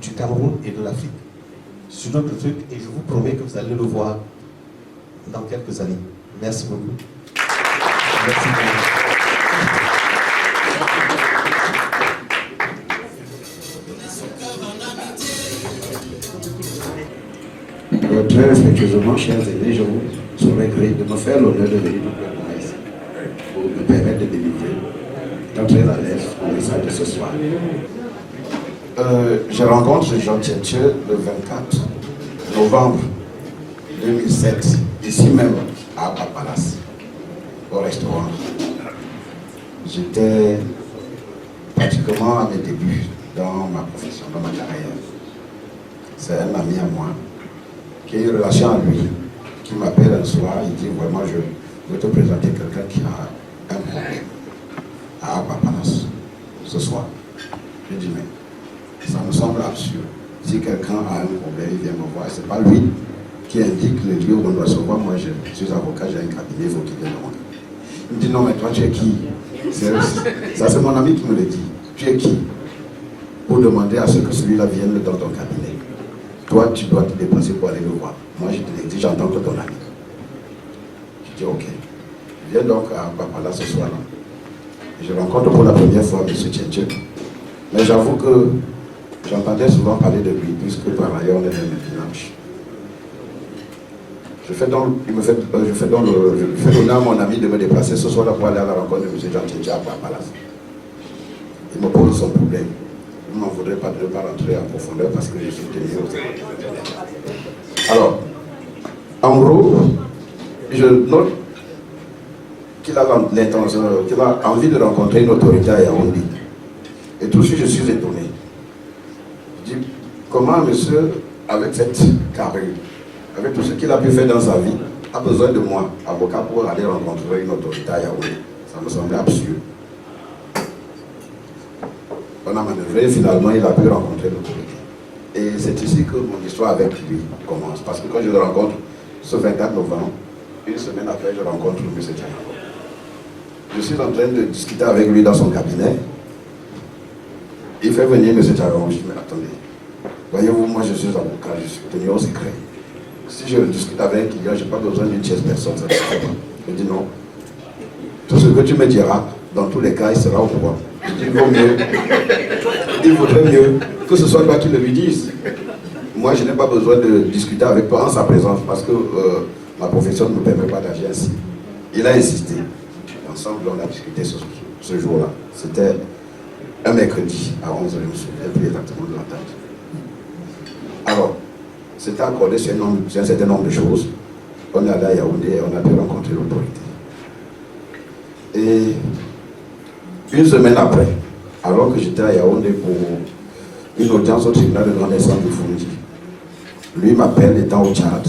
du Cameroun et de l'Afrique, sur d'autres trucs, et je vous promets que vous allez le voir dans quelques années. Merci beaucoup. Merci beaucoup. Très respectueusement, chers aînés, je vous soumettrai de me faire l'honneur de venir nous préparer ici pour me permettre de délivrer notre très à l'aise pour le message de ce soir. Je rencontre Jean Tchétché le 24 novembre 2007, ici même à Abba Palace, au restaurant. J'étais pratiquement à mes débuts dans ma profession, dans ma carrière. C'est un ami à moi qui a une relation à lui, qui m'appelle un soir, il dit vraiment je veux te présenter quelqu'un qui a un problème à Abba Palace ce soir. Je dis mais ça me semble absurde. Si quelqu'un a un problème, il vient me voir. C'est pas lui qui indique le lieu où on doit se voir. Moi je suis avocat, j'ai un cabinet, il faut qu'il vienne me voir. Il me dit non mais toi tu es qui? Ça c'est mon ami qui me le dit. Tu es qui pour demander à ce que celui-là vienne dans ton cabinet? Toi tu dois te déplacer pour aller le voir. Moi je te l'exige en tant que ton ami. Je dis ok. Je viens donc à Papala ce soir-là. Je rencontre pour la première fois M. Tchétché. Mais j'avoue que j'entendais souvent parler de lui, puisque par ailleurs on est dans le village. Je fais donc l'honneur à mon ami de me déplacer ce soir-là pour aller à la rencontre de M. Jean Tchétché à Palace. Il me pose son problème. Je n'en voudrais pas de ne pas rentrer en profondeur parce que je suis tenu au secrétaire. Alors, en gros, je note qu'il a l'intention, qu'il a envie de rencontrer une autorité à Yaoundé. Et tout de suite, je suis étonné. Je dis, comment monsieur, avec cette carrure, avec tout ce qu'il a pu faire dans sa vie, a besoin de moi, avocat, pour aller rencontrer une autorité à Yaoundé? Ça me semblait absurde. On a manœuvré, finalement, il a pu rencontrer l'autorité. Et c'est ici que mon histoire avec lui commence. Parce que quand je le rencontre, ce 24 novembre, une semaine après, je rencontre M. Tchanago. Je suis en train de discuter avec lui dans son cabinet. Il fait venir M. Tchanago. Je dis, mais attendez, voyez-vous, moi je suis avocat, je suis tenu au secret. Si je discute avec un client, je n'ai pas besoin d'une tierce personne. Ça ne suffit pas. Je dis non. Tout ce que tu me diras, dans tous les cas, il sera au pouvoir. Je dis, il vaut mieux. Il vaudrait mieux que ce soit toi qui le lui dise. Moi, je n'ai pas besoin de discuter avec toi en sa présence parce que ma profession ne me permet pas d'agir ainsi. Il a insisté. Ensemble, on a discuté ce jour-là. C'était un mercredi à 11h, je me souviens plus exactement de la date. Alors, c'était accordé sur un certain nombre de choses. On est allé à Yaoundé et on a pu rencontrer l'autorité. Et une semaine après, alors que j'étais à Yaoundé pour une audience au tribunal de grande instance de Fondi, lui m'appelle étant au Tchad.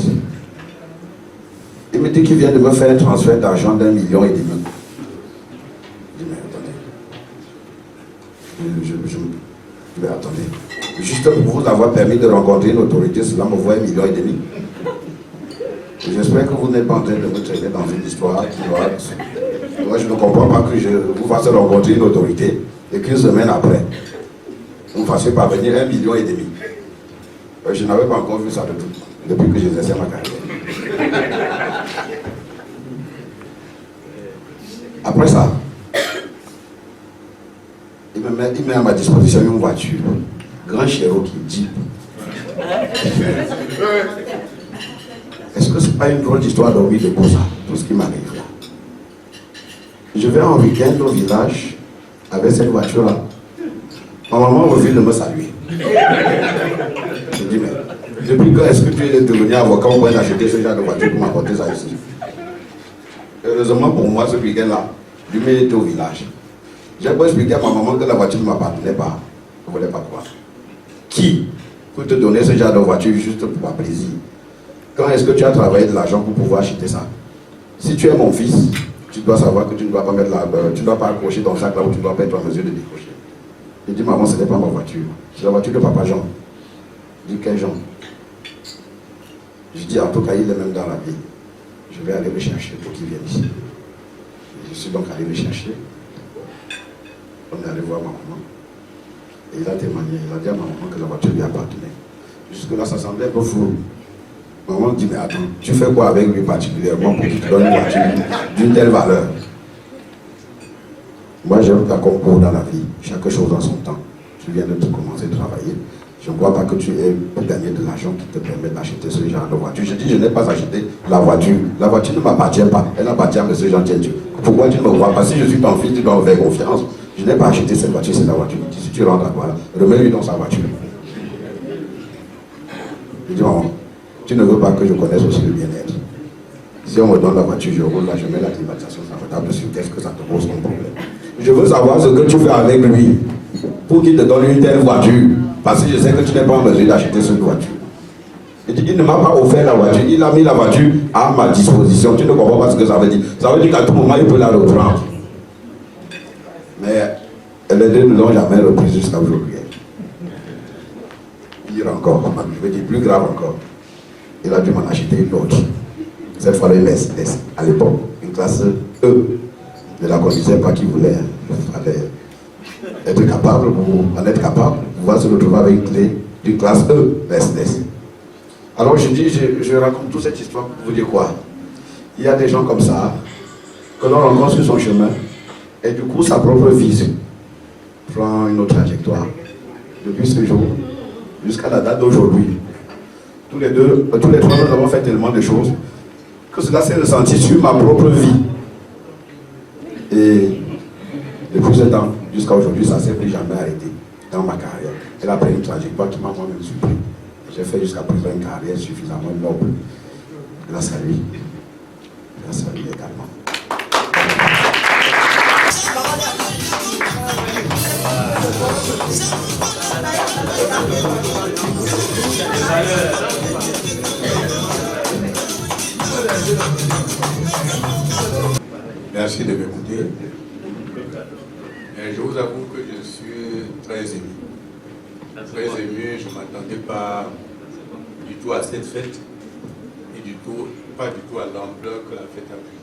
Il me dit qu'il vient de me faire un transfert d'argent d'1,5 million. Je dis, mais attendez. Mais attendez. Juste pour vous avoir permis de rencontrer une autorité, cela me vaut 1,5 million. J'espère que vous n'êtes pas en train de me traîner dans une histoire qui doit... Moi, je ne comprends pas que je vous fasse rencontrer une autorité et qu'une semaine après, vous me fassiez parvenir 1,5 million. Je n'avais pas encore vu ça de tout, depuis que j'exerçais ma carrière. Après ça, il met à ma disposition une voiture, Grand Cherokee Jeep. Est-ce que ce n'est pas une drôle d'histoire d'envie de pour ça, tout ce qui m'arrive là? Je vais en week-end au village avec cette voiture-là. Ma maman refuse de me saluer. Je dis, mais depuis quand est-ce que tu es devenu avocat pour acheter ce genre de voiture pour m'apporter ça ici? Heureusement pour moi, ce week-end-là, lui était au village. J'ai pas expliqué à ma maman que la voiture ne m'appartenait pas. Je ne voulais pas croire. Qui peut te donner ce genre de voiture juste pour plaisir? Quand est-ce que tu as travaillé de l'argent pour pouvoir acheter ça? Si tu es mon fils, tu dois savoir que tu ne dois pas mettre tu ne dois pas accrocher ton sac là où tu ne dois pas être en mesure de décrocher. Je dis, maman, ce n'est pas ma voiture. C'est la voiture de papa Jean. Je dis, quel Jean? Je dis, en tout cas, il est même dans la vie. Je vais aller le chercher pour qu'il vienne ici. Je suis donc allé le chercher. On est allé voir ma maman. Et il a témoigné. Il a dit à ma maman que la voiture lui appartenait. Jusque-là, ça semblait un peu flou. Maman dit, mais attends, tu fais quoi avec lui particulièrement pour qu'il te donne une voiture d'une telle valeur? Moi, j'ai un concours dans la vie, chaque chose en son temps. Tu viens de commencer à travailler. Je ne crois pas que tu aies gagné de l'argent qui te permet d'acheter ce genre de voiture. Je dis, je n'ai pas acheté la voiture. La voiture ne m'appartient pas. Elle appartient à M. Jean Tchétché. Pourquoi tu ne me vois pas? Si je suis ton fils, tu dois me faire confiance. Je n'ai pas acheté cette voiture, c'est la voiture. Il dit, si tu rentres à quoi, remets-lui dans sa voiture. Je dis, maman, tu ne veux pas que je connaisse aussi le bien-être. Si on me donne la voiture, je roule là, je mets la climatisation sur la table dessus, qu'est-ce que ça te pose comme problème? Je veux savoir ce que tu fais avec lui pour qu'il te donne une telle voiture. Parce que je sais que tu n'es pas en mesure d'acheter cette voiture. Il ne m'a pas offert la voiture, il a mis la voiture à ma disposition. Tu ne comprends pas ce que ça veut dire. Ça veut dire qu'à tout moment, il peut la reprendre. Mais les deux ne l'ont jamais reprise jusqu'à aujourd'hui. Pire encore, je veux dire plus grave encore. Il a dû m'en acheter une autre. Cette fois, une S, à l'époque, une classe E. Ne la conduisait pas qui voulait. Il fallait être capable, pour en être capable, pouvoir se retrouver avec une clé d'une classe E, S. Alors je dis, je raconte toute cette histoire pour vous dire quoi? Il y a des gens comme ça, que l'on rencontre sur son chemin, et du coup sa propre vision prend une autre trajectoire. Depuis ce jour, jusqu'à la date d'aujourd'hui, tous les trois, nous avons fait tellement de choses, que cela s'est ressenti sur ma propre vie. Et depuis ce temps, jusqu'à aujourd'hui, ça ne s'est plus jamais arrêté dans ma carrière. Elle a pris une trajectoire qui m'a moi-même surpris. J'ai fait jusqu'à présent une carrière suffisamment noble. Grâce à lui. Grâce à lui également. Merci de m'écouter. Je vous avoue que je suis très ému. Très ému, je ne m'attendais pas du tout à cette fête et pas du tout à l'ampleur que la fête a pris.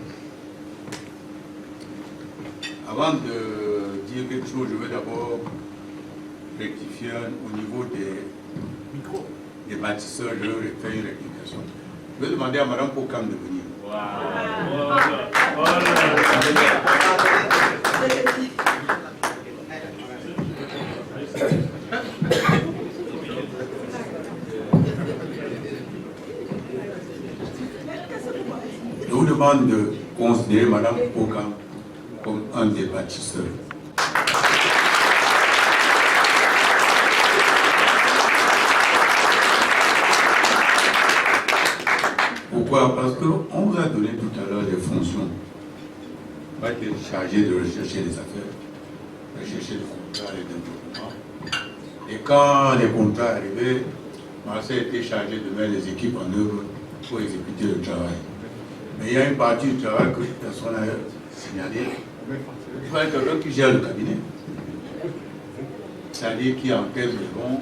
Avant de dire quelque chose, je veux d'abord rectifier au niveau des bâtisseurs, je vais faire une rectification. Je vais demander à Mme Pokam de venir. Je vous demande de considérer Mme Pokam comme un des bâtisseurs. Pourquoi? Parce qu'on vous a donné tout à l'heure des fonctions. On va être chargé de rechercher les affaires, rechercher le contrat et le développement. Et quand les contrats arrivaient, Marcel était chargé de mettre les équipes en œuvre pour exécuter le travail. Mais il y a une partie du travail que personne n'a signalé. Il faut être quelqu'un qui gère le cabinet. C'est-à-dire qui encaisse les bons,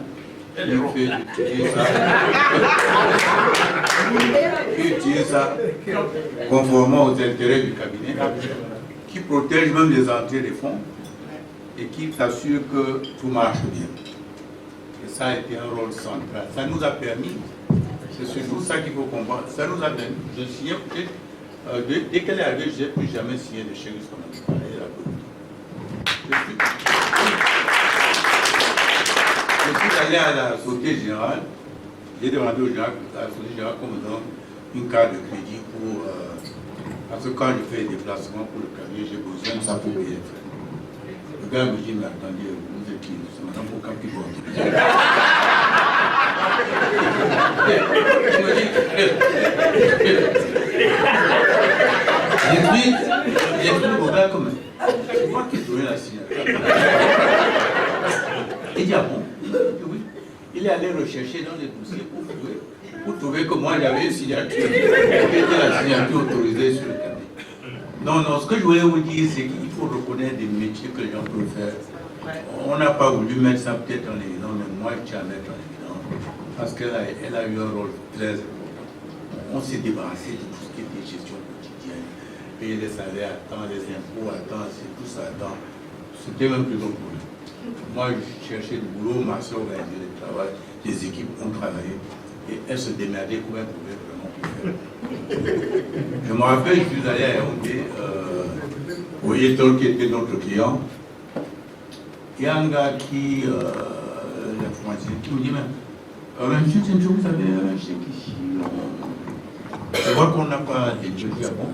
qui utilise ça conformément aux intérêts du cabinet, qui protège même les entrées des fonds et qui s'assure que tout marche bien. Et ça a été un rôle central. Ça nous a permis, c'est surtout ça qu'il faut comprendre, ça nous a permis, je signais peut-être, dès qu'elle est arrivée, je n'ai plus jamais signé de chèque jusqu'à maintenant. Je suis allé à la Société Générale, j'ai demandé au général, à la Société Générale qu'on me donne une carte de crédit pour... parce que quand je fais des déplacements pour le camion, j'ai besoin de ça pour payer les frais. Le gars me dit, mais attendez, vous êtes qui? C'est Mme Pokam qui doit autoriser. J'ai pris le gars comme... C'est moi qui ai donné la signature. Il dit, ah bon? Oui. Il est allé rechercher dans les dossiers pour trouver que moi j'avais une signature. C'était la signature autorisée sur le cabinet. Non, ce que je voulais vous dire, c'est qu'il faut reconnaître des métiers que les gens peuvent faire. On n'a pas voulu mettre ça peut-être en évidence, mais moi je tiens à mettre en évidence. Parce qu'elle a eu un rôle très important. On s'est débarrassé de tout ce qui était gestion quotidienne. Payer les salaires à temps, les impôts à temps, tout ça à temps. C'était même plus long pour nous. Moi, je cherchais du boulot, ma soeur organisait le travail, les équipes ont travaillé et elles se démerdaient pour elles pouvaient vraiment tout faire. Je me rappelle, je suis allé à Yaoundé, Oyeton qui était notre client. Il y a un gars qui, l'informaticien, qui me dit même, monsieur Tchencho, vous avez un chèque ici. Je vois qu'on n'a pas déjeuné avant.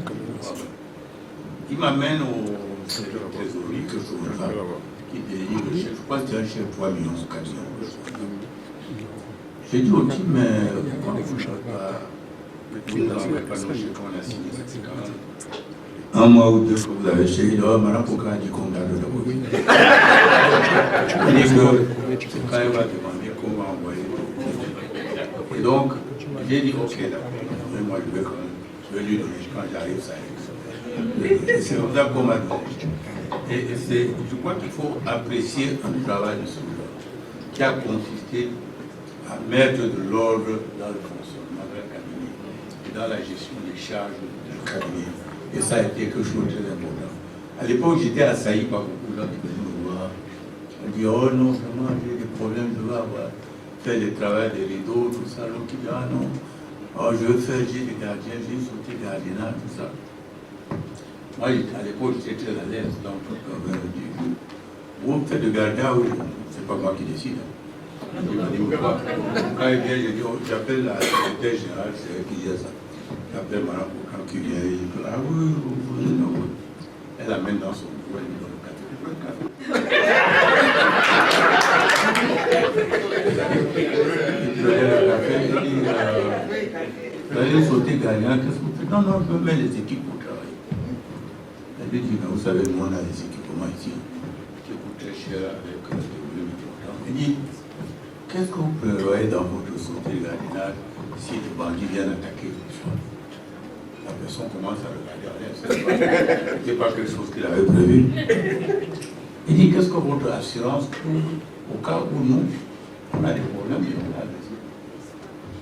Il m'amène au secteur de trésorerie que je veux faire. qui était le chef, je crois que c'était un chef 3 millions ou 4 millions. J'ai dit au type, mais pourquoi vous ne travaillez pas nos chefs qu'on a signé, c'est quand même un mois ou deux que vous avez chez lui, maintenant pourquoi il dit qu'on garde le boulot. Il dit que c'est quand il va demander comment envoyer. Et donc, j'ai dit ok, d'accord, mais moi je vais lui donner quand j'arrive, ça arrive. C'est comme ça qu'on m'a donné. Et je crois qu'il faut apprécier un travail de ce genre qui a consisté à mettre de l'ordre dans le fonctionnement de la cabinet et dans la gestion des charges du cabinet. Et ça a été quelque chose de très important. À l'époque, j'étais assailli par beaucoup de gens qui venaient me voir. On dit, oh non, vraiment, j'ai des problèmes, je veux avoir fait le travail des rideaux, tout ça. Donc, il dit, ah non, oh, je veux faire, j'ai des gardiens, j'ai sauté des gardiennats, tout ça. Moi, à l'époque, j'étais très à l'aise. Donc, on me dit, vous faites de gardien, oui, c'est pas moi qui décide. Il m'a dit, pourquoi? Quand il vient, je dis, oh, j'appelle la secrétaire générale, c'est elle qui dit ça. J'appelle Madame Boucan qui vient, il dit, ah oui, oui. Elle amène dans son bureau, elle lui donne le café. Il prenait le café, il dit, vous allez sauter gagnant, qu'est-ce que vous faites? Non, non, je veux mettre les équipes pour travailler. Elle lui dit, mais vous savez, nous on a des équipements ici qui coûtent très cher avec des volumes importants. Il dit, qu'est-ce que vous prévoyez dans votre sauté gagnant si les bandits viennent attaquer le soir? La personne commence à regarder, ce n'était pas quelque chose qu'il avait prévu. Il dit, qu'est-ce que votre assurance couvre au cas où nous, on a des problèmes et on a des...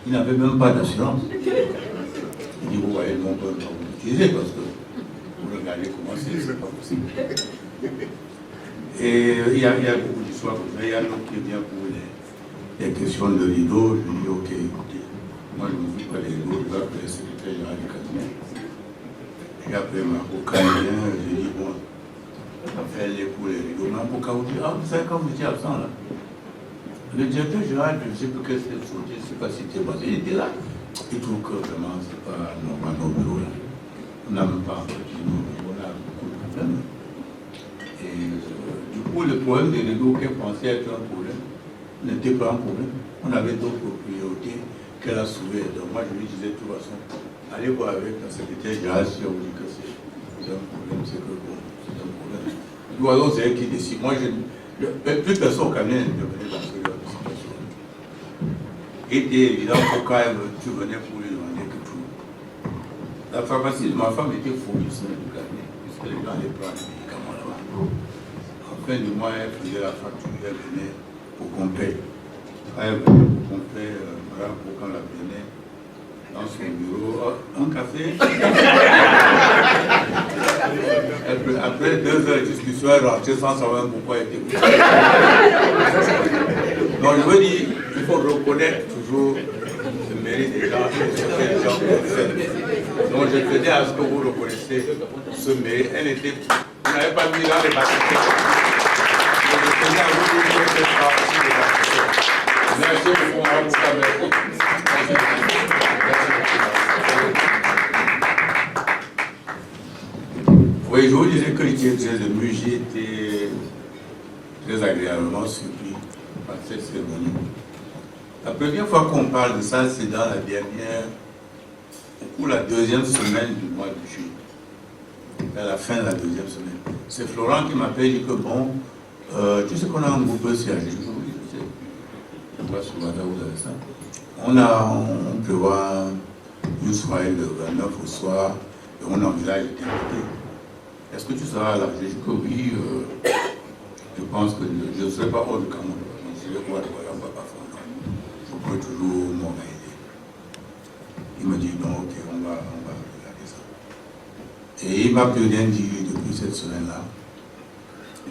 Il n'avait même pas d'assurance. Il dit, vous voyez, nous on peut pas vous utiliser parce que vous regardez comment c'est pas possible. Et il y a beaucoup d'histoires comme ça. Il y a l'autre qui vient pour les questions de rideau. Je lui dis, ok, écoutez, moi je ne me fais pas les rideaux, je vais appeler le secrétaire général du cabinet. Et après, quand il vient, je dis, bon, on va faire les pour les rideaux. Mais pour quand vous dites, ah, vous savez quand vous étiez absent là, le directeur général, je ne sais plus qu'est-ce qu'il faut dire, je ne sais pas si c'était basé, il était là. Il trouve que vraiment, ce n'est pas normal nos bureaux là. On n'a même pas entretenu nos bureaux, on a beaucoup de problèmes. Et du coup, le problème des rideaux qu'elle pensait être un problème n'était pas un problème. On avait d'autres priorités qu'elle a soulevées. Donc moi, je lui disais de toute façon, allez voir avec la secrétaire générale si on vous dit que c'est un problème, c'est que bon, c'est un problème. Du coup, c'est elle qui décide. Moi, plus personne au cabinet ne venait dans ce genre de situation. Et c'était évident que quand tu venais pour lui demander que tout. La pharmacie de ma femme était fournisseur du cabinet, puisque les gens allaient prendre des médicaments là-bas. En fin du mois, elle faisait la facture, elle venait pour qu'on paye. Quand elle venait pour qu'on paye, Madame Boucan la venait dans son bureau, un café. Après 2 heures de discussion, elle rentrait sans savoir pourquoi elle était venue. Donc je veux dire, il faut reconnaître toujours le mérite des gens et ce que les gens peuvent faire. Donc je tenais à ce que vous reconnaissiez ce mérite. Elle était, vous n'avez pas vu dans les bâtiments. Je tenais à vous dire que c'est partie des bâtiments. Merci beaucoup, Mme Boucan. Oui, je vous disais que j'étais très ému, j'ai été très agréablement surpris par cette cérémonie. La première fois qu'on parle de ça, c'est dans la dernière, ou la 2e semaine du mois de juillet. À la fin de la 2e semaine. C'est Florent qui m'appelle et dit que bon, tu sais qu'on a un groupe CAG. Je dis oui, je sais. Je vois sur WhatsApp, vous avez ça. On prévoit une soirée le 29 au soir et on envisage de t'inviter. Est-ce que tu seras là? Je dis que oui, je pense que je ne serai pas hors de Cameroun. Je vais pouvoir te voir en Papa Fondant. Je peux toujours m'organiser. Il me dit non, ok, on va regarder ça. Et il m'a plus rien dit depuis cette semaine-là.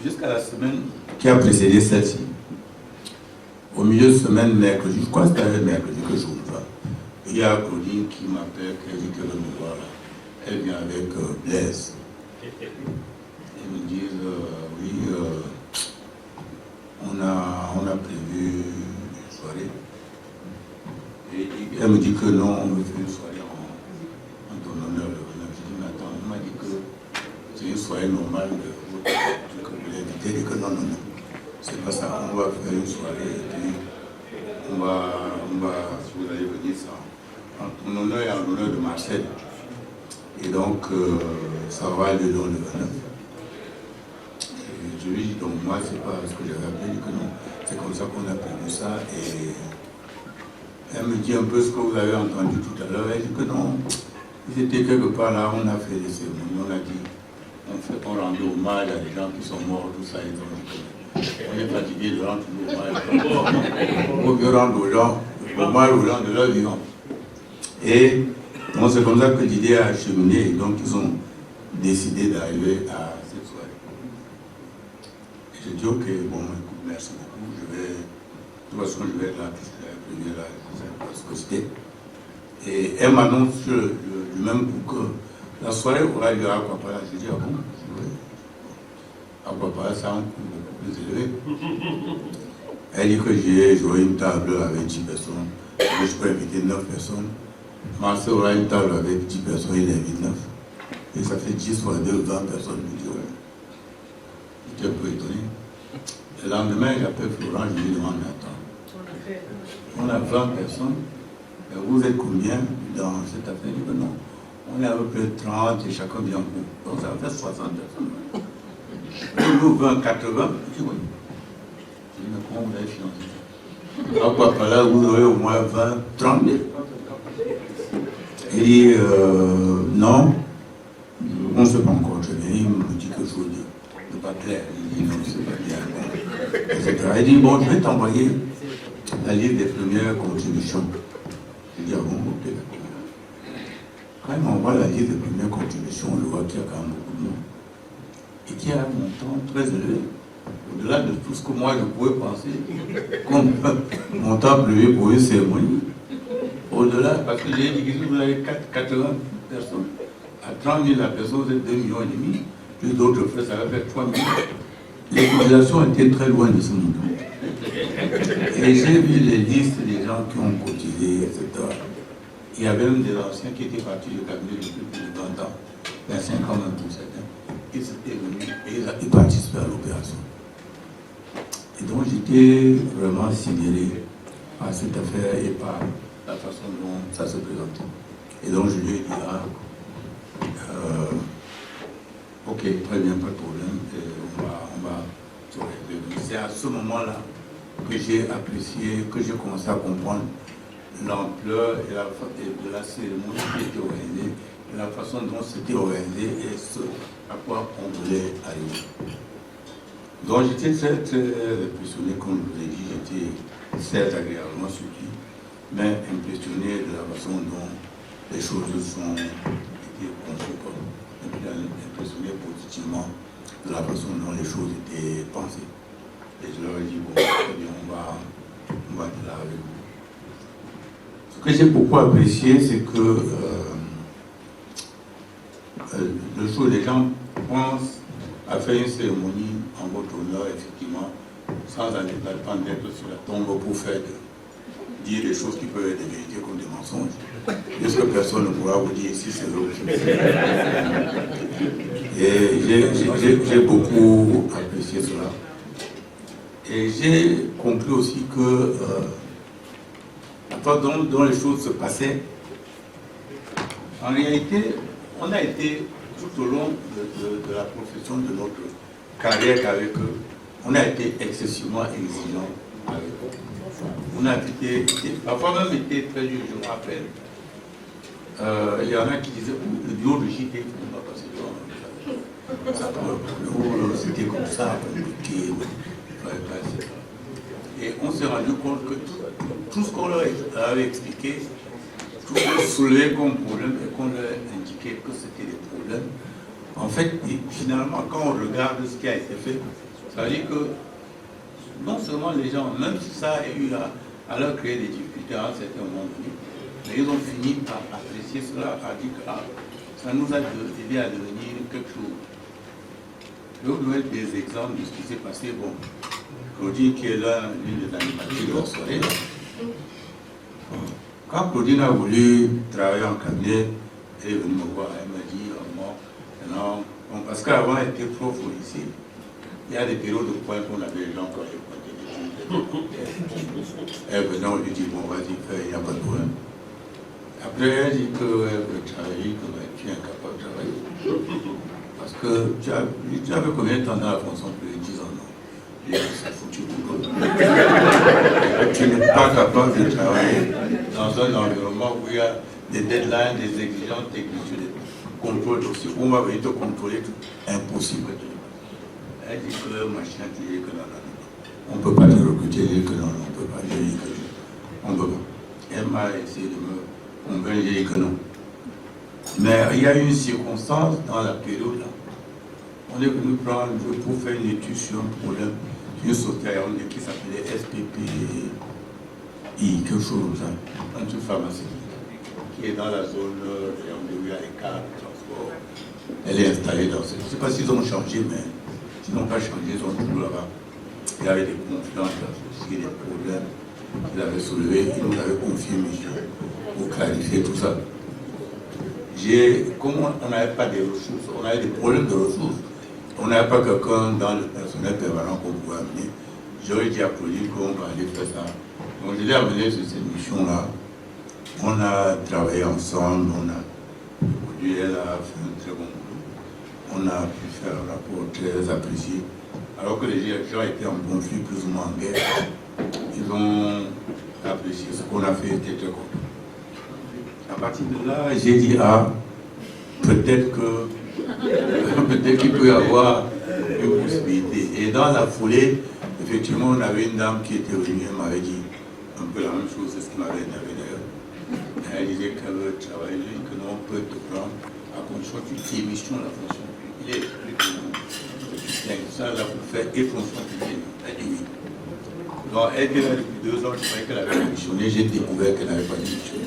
Jusqu'à la semaine qui a précédé celle-ci. Au milieu de semaine, mercredi, je crois que c'était mercredi que je vous vois. Il y a Claudine qui m'appelle, qui dit qu'elle veut me voir là. Elle vient avec Blaise. Ils me disent, oui, on a prévu une soirée. Et elle me dit que non, on veut faire une soirée en ton honneur le 29. Je dis, mais attends, on m'a dit que c'est une soirée normale que vous voulez inviter. Et que non, non, non. on va faire une soirée et puis on va, si vous allez venir ça, en ton honneur et en l'honneur de Marcel. Et donc, ça va le long le 29. Et je lui dis, donc moi, c'est pas ce que j'avais appelé, que non, c'est comme ça qu'on a prévu ça. Et elle me dit un peu ce que vous avez entendu tout à l'heure. Elle dit que non, ils étaient quelque part là, on a fait des cérémonies, on a dit, on rendait hommage à des gens qui sont morts, tout ça, ils ont dit que on est fatigué de rendre hommage. On veut rendre aux gens, hommage aux gens de leur vivant. Et donc c'est comme ça que l'idée a cheminé, et donc ils ont décidé d'arriver à cette soirée. Et j'ai dit, ok, bon, écoute, merci beaucoup, de toute façon, je vais être là, puisque la première là, parce que c'était. Et elle m'annonce du même coup que la soirée aura lieu à Aquapala. J'ai dit, ah bon, oui. Aquapala, ça a un coût beaucoup plus élevé. Elle dit que j'aurai une table avec 10 personnes, que je peux inviter 9 personnes. Marcel aura une table avec 10 personnes, il invite 9. Et ça fait 10 fois 2, 20 personnes. Je dis, ouais. J'étais un peu étonné. Le lendemain, j'appelle Florent, je lui demande, attends, on a 20 personnes. Et vous êtes combien dans cette affaire? Il dit, non, on est à peu près 30 et chacun vient pour. Donc ça va faire 60 personnes. Nous, 20, 80, je dis oui. Je dis, mais comment vous avez financé ça? Alors, papa, là, vous aurez au moins 20, 30 000. Il dit, non, on ne sait pas encore très bien. Il me dit quelque chose de pas clair. Il dit, non, c'est pas bien, etc. Il dit, bon, je vais t'envoyer la liste des premières contributions. Je dis, ah bon, ok, d'accord. Quand il m'envoie la liste des premières contributions, on le voit qu'il y a quand même beaucoup de monde. Et qu'il y a un montant très élevé. Au-delà de tout ce que moi je pouvais penser, comme montant prévu pour une cérémonie. Au-delà, parce que j'ai dit que vous avez 80 personnes, à 30 000 la personne, vous êtes 2,5 millions, plus d'autres frais, ça va faire 3 millions. Les cotisations étaient très loin de ce montant. Et j'ai vu les listes des gens qui ont cotisé, etc. Il y avait même des anciens qui étaient partis du cabinet depuis plus de 20 ans, 25 ans même pour certains. Ils étaient venus et ils participaient à l'opération. Et donc j'étais vraiment sidéré par cette affaire et par la façon dont ça se présentait. Et donc je lui ai dit, ok, très bien, pas de problème, on va se régler. C'est à ce moment-là que j'ai apprécié, que j'ai commencé à comprendre l'ampleur et de la cérémonie qui était organisée, et la façon dont c'était organisé et ce à quoi on voulait arriver. Donc j'étais très très impressionné, comme je vous ai dit, j'étais certes agréablement surpris, mais impressionné de la façon dont les choses ont été conçues, et puis impressionné positivement de la façon dont les choses étaient pensées. Et je leur ai dit, bon, très bien, on va être là avec vous. Ce que j'ai beaucoup apprécié, c'est que le jour où les gens pensent à faire une cérémonie en votre honneur, effectivement, sans attendre d'être sur la tombe pour dire des choses qui peuvent être des vérités comme des mensonges. Puisque personne ne pourra vous dire si c'est vrai. Et j'ai beaucoup apprécié cela. Et j'ai compris aussi que la façon dont les choses se passaient, en réalité, on a été tout au long de la profession de notre carrière avec eux, on a été excessivement exigeants avec eux. On a été parfois même été très dur, je me rappelle. Il y en a qui disaient, le bureau de JT, il ne va pas se faire. C'était comme ça, compliqué. Et on s'est rendu compte que tout ce qu'on leur avait expliqué, tout ce qu'on soulevait comme problème et qu'on leur indiquait que c'était des problèmes, en fait, finalement, quand on regarde ce qui a été fait, ça veut dire que non seulement les gens, même si ça a eu à leur créer des difficultés à un certain moment donné, mais ils ont fini par apprécier cela, à dire que ça nous a aidé à devenir quelque chose. Je vais vous donner des exemples de ce qui s'est passé. Bon, Claudine, qui est là, l'une des animatrices de la soirée, quand Claudine a voulu travailler en cabinet, elle est venue me voir, elle m'a dit, non, parce qu'avant elle était prof au lycée, il y a des périodes de points qu'on avait les gens quand ils pointaient des trucs. Elle venait, on lui dit, bon, vas-y, fais, il n'y a pas de problème. Après, elle dit qu'elle veut travailler, que tu es incapable de travailler. Parce que tu avais combien de temps dans la fonction publique? 10 ans, non? C'est foutu pour toi. Tu n'es pas capable de travailler dans un environnement où il y a des deadlines, des exigences techniques, des contrôles aussi. On va venir te contrôler tout. Impossible. Elle dit que machin, tu dis que non. On ne peut pas te recruter, elle dit que non, on ne peut pas. Je dis que on ne peut pas. Elle m'a essayé de me convaincre, j'ai dit que non. Mais il y a une circonstance dans la période là. On est venu prendre pour faire une étude sur un problème, une société qui s'appelait SPPI, quelque chose comme ça, une pharmacie, qui est dans la zone où il y a les cars de transport. Elle est installée dans cette. Je ne sais pas s'ils ont changé, mais s'ils n'ont pas changé, ils sont toujours là-bas. Il y avait des conflits associés, des problèmes qu'il avait soulevés, il nous avait confié mission pour clarifier tout ça. Comme on n'avait pas de ressources, on avait des problèmes de ressources. On n'avait pas quelqu'un dans le personnel permanent qu'on pouvait amener. J'aurais dit à Pauline qu'on va aller faire ça. Donc je l'ai amené sur cette mission-là. On a travaillé ensemble, elle a fait un très bon boulot. On a pu faire un rapport très apprécié. Alors que les gens étaient en conflit, plus ou moins en guerre. Ils ont apprécié ce qu'on a fait, ils étaient très contents. À partir de là, j'ai dit, peut-être qu'il peut y avoir une possibilité. Et dans la foulée, effectivement, on avait une dame qui était venue, elle m'avait dit un peu la même chose, c'est ce qui m'avait énervé d'ailleurs. Elle disait qu'elle veut travailler, que non, on peut te prendre à condition que tu démissionnes la fonction publique. Il explique que non, ça là pour faire et fonction publique. Elle dit oui. Donc elle était là depuis 2 ans, je croyais qu'elle avait démissionné, j'ai découvert qu'elle n'avait pas démissionné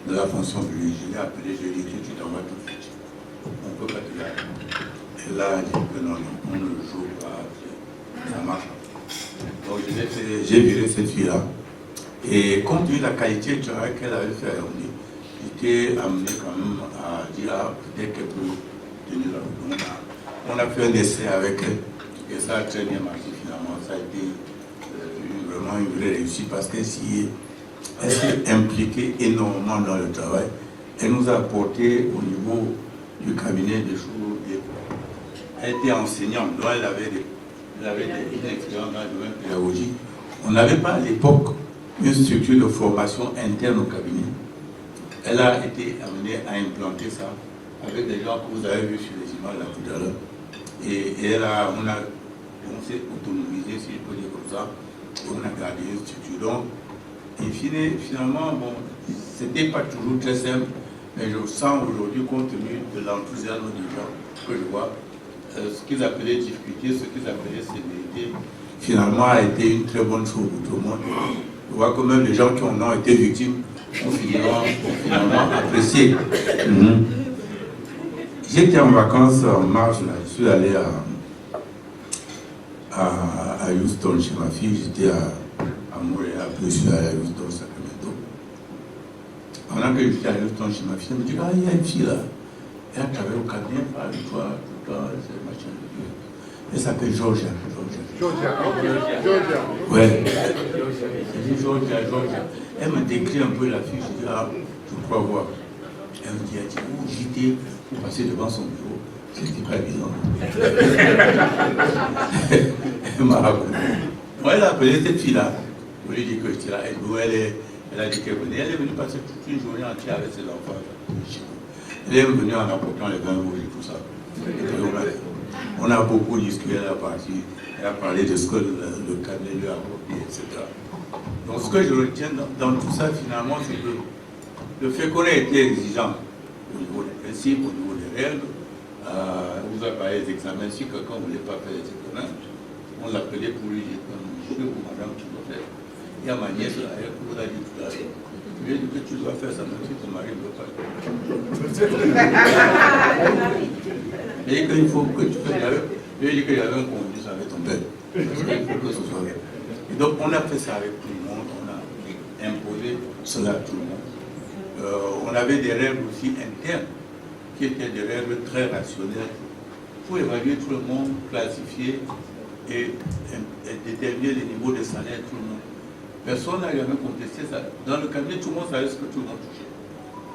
de la fonction publique. Je l'ai appelé, je lui ai dit, tu t'en vas tout de suite. On ne peut pas te garder. Et là, elle dit que non, on ne joue pas, ça marche. Donc j'ai viré cette fille-là. Et compte tenu de la qualité du travail qu'elle avait fait, j'étais amené quand même à dire, peut-être qu'elle peut tenir la route. On a fait un essai avec elle, et ça a très bien marché finalement. Ça a été vraiment une vraie réussite parce qu'elle s'est impliquée énormément dans le travail. Elle nous a apporté au niveau du cabinet des choses. Elle était enseignante, donc elle avait une expérience dans le domaine pédagogique. On n'avait pas à l'époque une structure de formation interne au cabinet. Elle a été amenée à implanter ça avec des gens que vous avez vus sur les images là tout à l'heure. Et on s'est autonomisé, si je peux dire comme ça, et on a gardé une structure. Donc, finalement, bon, c'était pas toujours très simple, mais je sens aujourd'hui, compte tenu de l'enthousiasme des gens que je vois, ce qu'ils appelaient difficulté, ce qu'ils appelaient sévérité, finalement a été une très bonne chose pour tout le monde. Je vois que même les gens qui en ont été victimes ont finalement apprécié. J'étais en vacances en mars, là. Je suis allé à Houston chez ma fille, j'étais à Montréal, puis je suis allé à Houston, Sacramento. Pendant que j'étais à Houston chez ma fille, elle me dit, il y a une fille là, elle travaille au cabinet, parle-toi, tout le temps, c'est machin. Elle s'appelle Georgia. Ouais. Elle dit Georgia. Elle me décrit un peu la fille, je dis, je crois voir. Elle me dit, j'étais pour passer devant son bureau. C'était pas évident. Elle m'a raconté. Moi, elle a appelé cette fille-là. Je lui ai dit que j'étais là. Elle a dit qu'elle venait. Elle est venue passer toute une journée entière avec ses enfants. Elle est venue en apportant les vins rouges et tout ça. On a beaucoup discuté, elle a parlé de ce que le cabinet lui a apporté, etc. Donc ce que je retiens dans tout ça, finalement, c'est que le fait qu'on ait été exigeant au niveau des principes, au niveau des règles, vous avez parlé des examens, si quelqu'un ne voulait pas faire les examens, on l'appelait pour lui dire, monsieur ou madame, tu dois faire. Il y a ma nièce là, elle vous a dit tout à l'heure. Je lui ai dit que tu dois faire ça, mais si ton mari ne veut pas. Il dit qu'il faut que tu fasses. Je lui ai dit qu'il y avait un conduit avec ton père. Parce qu'il faut que ce soit. Et donc on a fait ça avec tout le monde, on a imposé cela à tout le monde. On avait des règles aussi internes, qui étaient des règles très rationnelles, pour évaluer tout le monde, classifier et déterminer les niveaux de salaire de tout le monde. Personne n'a jamais contesté ça. Dans le cabinet, tout le monde savait ce que tout le monde touchait.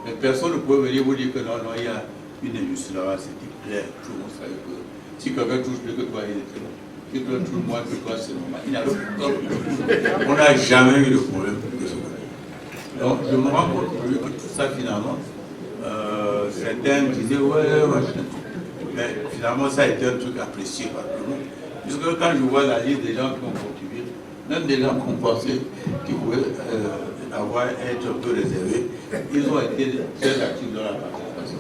Mais personne ne pouvait venir vous dire que non, il y a une injustice là, c'était clair. Tout le monde savait que si quelqu'un touche plus que toi, il était bon. Si quelqu'un touche moins que toi, c'est normal. Il n'avait aucun problème. On n'a jamais eu de problème de ce côté. Donc, je me rends compte que tout ça, finalement, certains disaient, ouais, machin. Mais finalement, ça a été un truc apprécié par tout le monde. Puisque quand je vois la liste des gens qui ont contribué, même des gens qu'on pensait qu'ils pouvaient être un peu réservés, ils ont été très actifs dans la participation.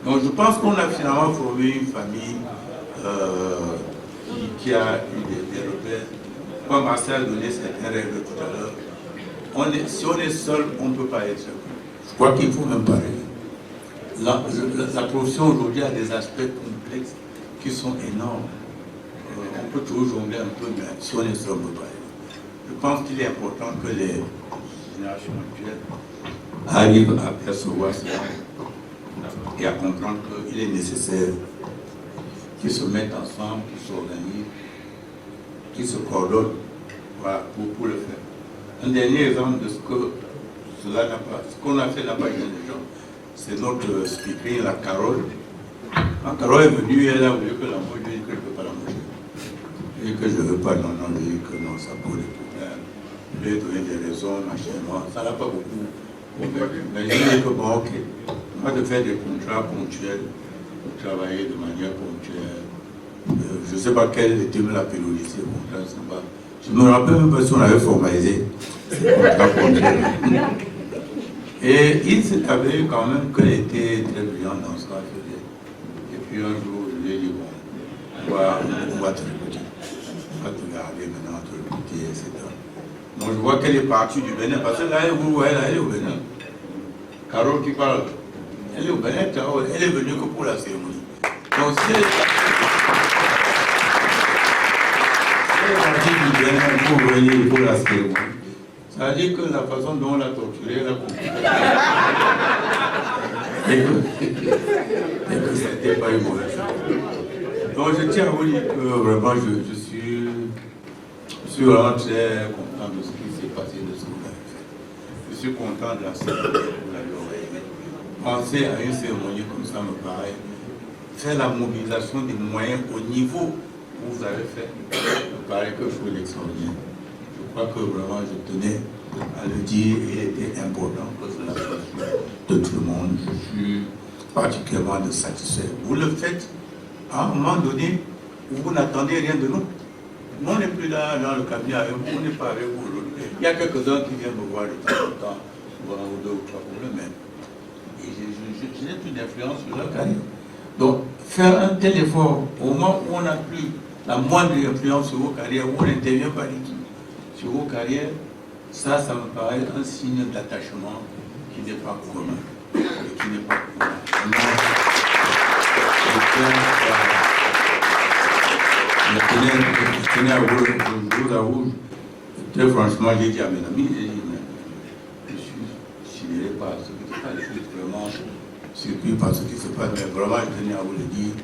Donc je pense qu'on a finalement formé une famille qui a eu des repères. Comme Marcel a donné certaines règles tout à l'heure, si on est seul, on ne peut pas être seul. Je crois qu'il faut même parler. La profession aujourd'hui a des aspects complexes qui sont énormes. On peut toujours jongler un peu, mais si on est seul, on ne peut pas être. Je pense qu'il est important que les générations actuelles arrivent à percevoir cela et à comprendre qu'il est nécessaire qu'ils se mettent ensemble, qu'ils s'organisent, qu'ils se coordonnent, voilà, pour le faire. Un dernier exemple de ce que cela n'a pas, ce qu'on a fait n'a pas gêné les gens, c'est notre speaker, la Carole. Quand Carole est venue, elle a voulu que la moi, je lui ai dit que je ne peux pas la manger. Je lui ai dit que je ne veux pas, non, je lui ai dit que non, ça pose des problèmes. Je lui ai donné des raisons, machin, moi, ça n'a pas beaucoup. Mais je lui ai dit que bon, ok, moi de faire des contrats ponctuels, de travailler de manière ponctuelle. Je ne sais pas quelle était la périodicité, je ne me rappelle même pas si on avait formalisé ces contrats ponctuels. Et il s'est avéré quand même qu'elle était très brillante dans ce qu'elle faisait. Et puis un jour, je lui ai dit, bon, on va te recruter. On va te garder maintenant, te recruter, etc. Donc je vois qu'elle est partie du Bénin, parce que là, vous voyez, là, elle est au Bénin. Carole qui parle, elle est au Bénin, elle est venue que pour la cérémonie. Donc si elle est partie du Bénin pour venir pour la cérémonie, ça veut dire que la façon dont on l'a torturée, elle a compris. Et que c'était pas une mauvaise chose. Donc je tiens à vous dire que vraiment je suis vraiment très content de ce qui s'est passé, de ce que vous avez fait. Je suis content de la cérémonie que vous avez organisée. Penser à une cérémonie comme ça me paraît faire la mobilisation des moyens au niveau où vous avez fait me paraît quelque chose d'extraordinaire. Je crois que vraiment je tenais à le dire et il était important que cela soit de tout le monde. Je suis particulièrement satisfait. Vous le faites à un moment donné où vous n'attendez rien de nous. Nous, on n'est plus là dans le cabinet avec vous, on n'est pas avec vous aujourd'hui. Il y a quelques-uns qui viennent me voir de temps en temps, voilà, ou deux ou trois problèmes, mais je n'ai plus d'influence sur leur carrière. Donc, faire un tel effort au moment où on n'a plus la moindre influence sur vos carrières, où on n'intervient pas du tout sur vos carrières, ça me paraît un signe d'attachement qui n'est pas commun. Qui n'est pas commun. Je tenais à vous avouer, très franchement, j'ai dit à mes amis, je suis sidéré par ce qui se passe, je suis vraiment surpris par ce qui se passe, mais vraiment, je tenais à vous le dire,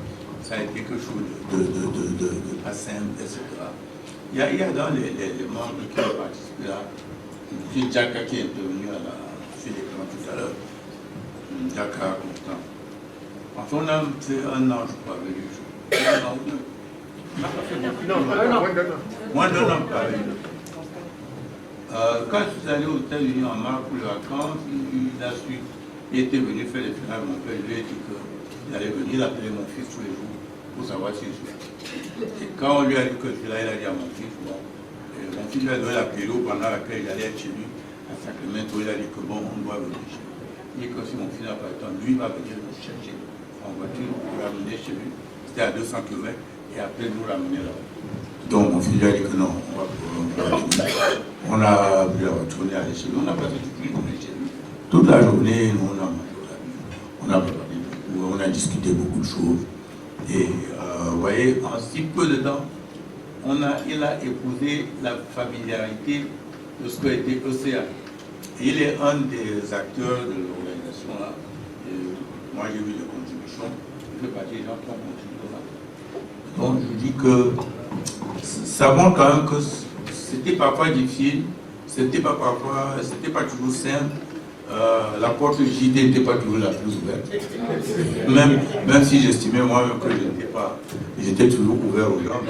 ça a été quelque chose de pas simple, etc. Il y a dans les membres qui ont participé là, M. Djaka qui est intervenu sur l'écran tout à l'heure, Djaka Constant. Enfin, on a fait un an, je crois, avec lui. Un an ou deux. On n'a pas fait beaucoup. Moins d'un an avec lui. Quand je suis allé aux États-Unis en mars pour les vacances, il était venu faire les finales. Mon père lui a dit qu'il allait venir, il appelait mon fils tous les jours pour savoir s'il jouait. Et quand on lui a dit que je suis là, il a dit à mon fils, bon, mon fils lui a donné la période pendant laquelle il allait être chez lui, à Sacramento, il a dit que bon, on doit venir chez lui. Il dit que si mon fils n'a pas le temps, lui va venir nous chercher en voiture pour l'amener chez lui. C'était à 200 km et après nous l'amener là-bas. Donc mon fils lui a dit que non, on a pris la voiture, on est allé chez lui, on a passé toute une journée chez lui. Toute la journée, nous, on a mangé la vie, on a préparé beaucoup, on a discuté beaucoup de choses. Et vous voyez, en si peu de temps, il a épousé la familiarité de ce qu'a été ECA. Et il est un des acteurs de l'organisation là. Moi j'ai vu les contributions, il fait partie des gens qui ont contribué là. Donc je dis que ça montre quand même que c'était parfois difficile, c'était pas toujours simple. La porte de JD n'était pas toujours la plus ouverte. Même si j'estimais moi-même que j'étais toujours ouvert aux gens.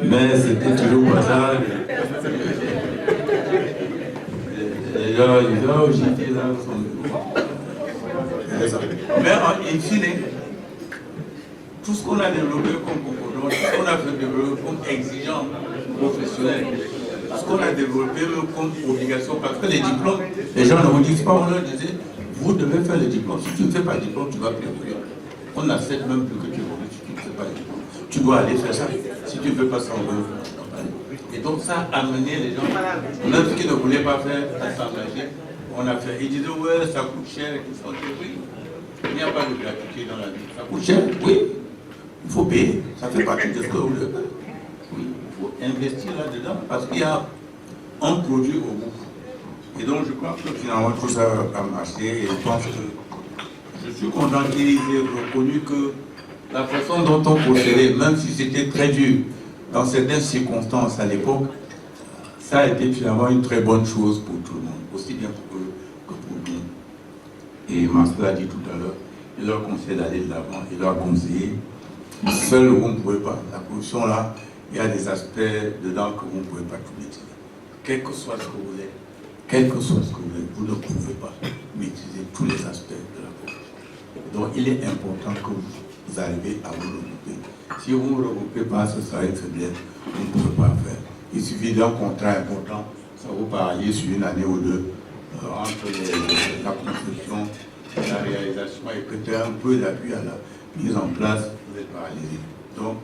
Mais c'était toujours pas ça. Les gens disaient, oh, JD là, mais in fine, tout ce qu'on a développé comme comportement, tout ce qu'on a fait développer comme exigence professionnelle, tout ce qu'on a développé comme obligation, parce que les diplômes, les gens ne vous disent pas, on leur disait, vous devez faire les diplômes. Si tu ne fais pas de diplôme, tu vas plus rien. On n'accepte même plus que tu évolues si tu ne fais pas de diplôme. Tu dois aller faire ça. Si tu ne veux pas ça, on veut. Et donc ça a amené les gens, même ceux qui ne voulaient pas faire assemblager, on a fait. Ils disaient, ouais, ça coûte cher et tout ça. Oui. Il n'y a pas de gratuité dans la vie. Ça coûte cher, oui. Il faut payer. Ça fait partie de ce que vous voulez faire. Oui, il faut investir là-dedans parce qu'il y a un produit au bout. Et donc je crois que finalement tout ça a marché et je pense que je suis content qu'ils aient reconnu que la façon dont on procédait, même si c'était très dur dans certaines circonstances à l'époque, ça a été finalement une très bonne chose pour tout le monde, aussi bien pour eux que pour nous. Et Marcel a dit tout à l'heure, il leur conseille d'aller de l'avant, il leur a conseillé. Seul, vous ne pouvez pas. La corruption, là, il y a des aspects dedans que vous ne pouvez pas tout maîtriser. Quel que soit ce que vous êtes, quel que soit ce que vous êtes, vous ne pouvez pas maîtriser tous les aspects de la corruption. Donc, il est important que vous arrivez à vous regrouper. Si vous ne vous regroupez pas, ce sera une faiblesse, vous ne pouvez pas faire. Il suffit d'un contrat important, ça vous paraliser sur une année ou deux, entre la construction, la réalisation et peut-être un peu d'appui à la mise en place, vous êtes paralysé. Donc,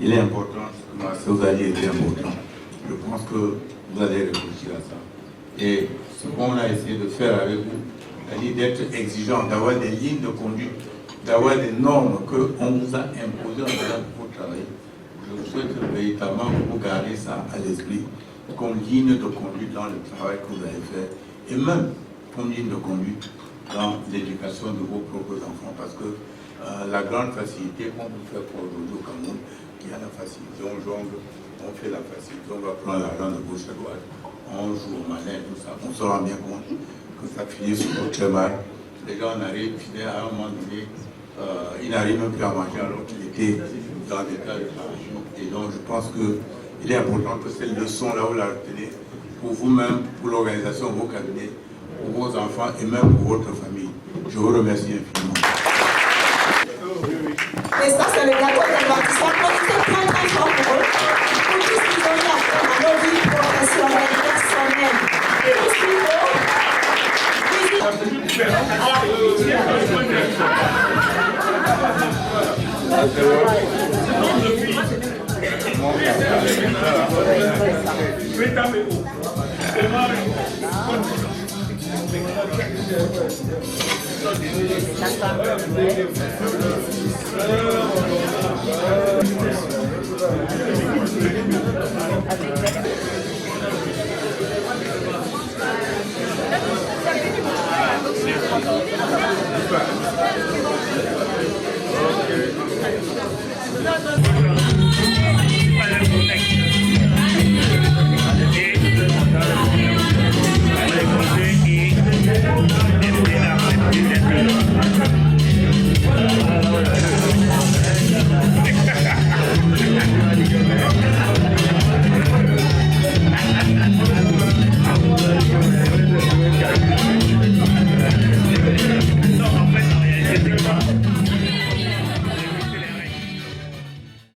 il est important, ce que Marcel vous a dit est important. Je pense que vous allez réfléchir à ça. Et ce qu'on a essayé de faire avec vous, c'est-à-dire d'être exigeant, d'avoir des lignes de conduite, d'avoir des normes qu'on vous a imposées en faisant pour travailler. Je vous souhaite véritablement que vous gardez ça à l'esprit comme ligne de conduite dans le travail que vous allez faire et même comme ligne de conduite dans l'éducation de vos propres enfants parce que la grande facilité qu'on peut faire pour aujourd'hui au Cameroun, il y a la facilité, on jongle, on fait la facilité, on va prendre l'argent de gauche à droite, on joue au malin, tout ça, on se rend bien compte que ça finit sur notre très mal. Les gens arrivent, à un moment donné, ils n'arrivent même plus à manger alors qu'il était dans des tas de travail. Et donc je pense qu'il est important que cette leçon-là, vous la retenez pour vous-même, pour l'organisation de vos cabinets, pour vos enfants et même pour votre famille. Je vous remercie infiniment. Et ça, c'est le gâteau de bâtissement. C'est très très fort pour eux. Pour tout ce qu'ils ont eu à faire à nos vies professionnelles, personnelles. Et tout ce qu'il faut. Merci.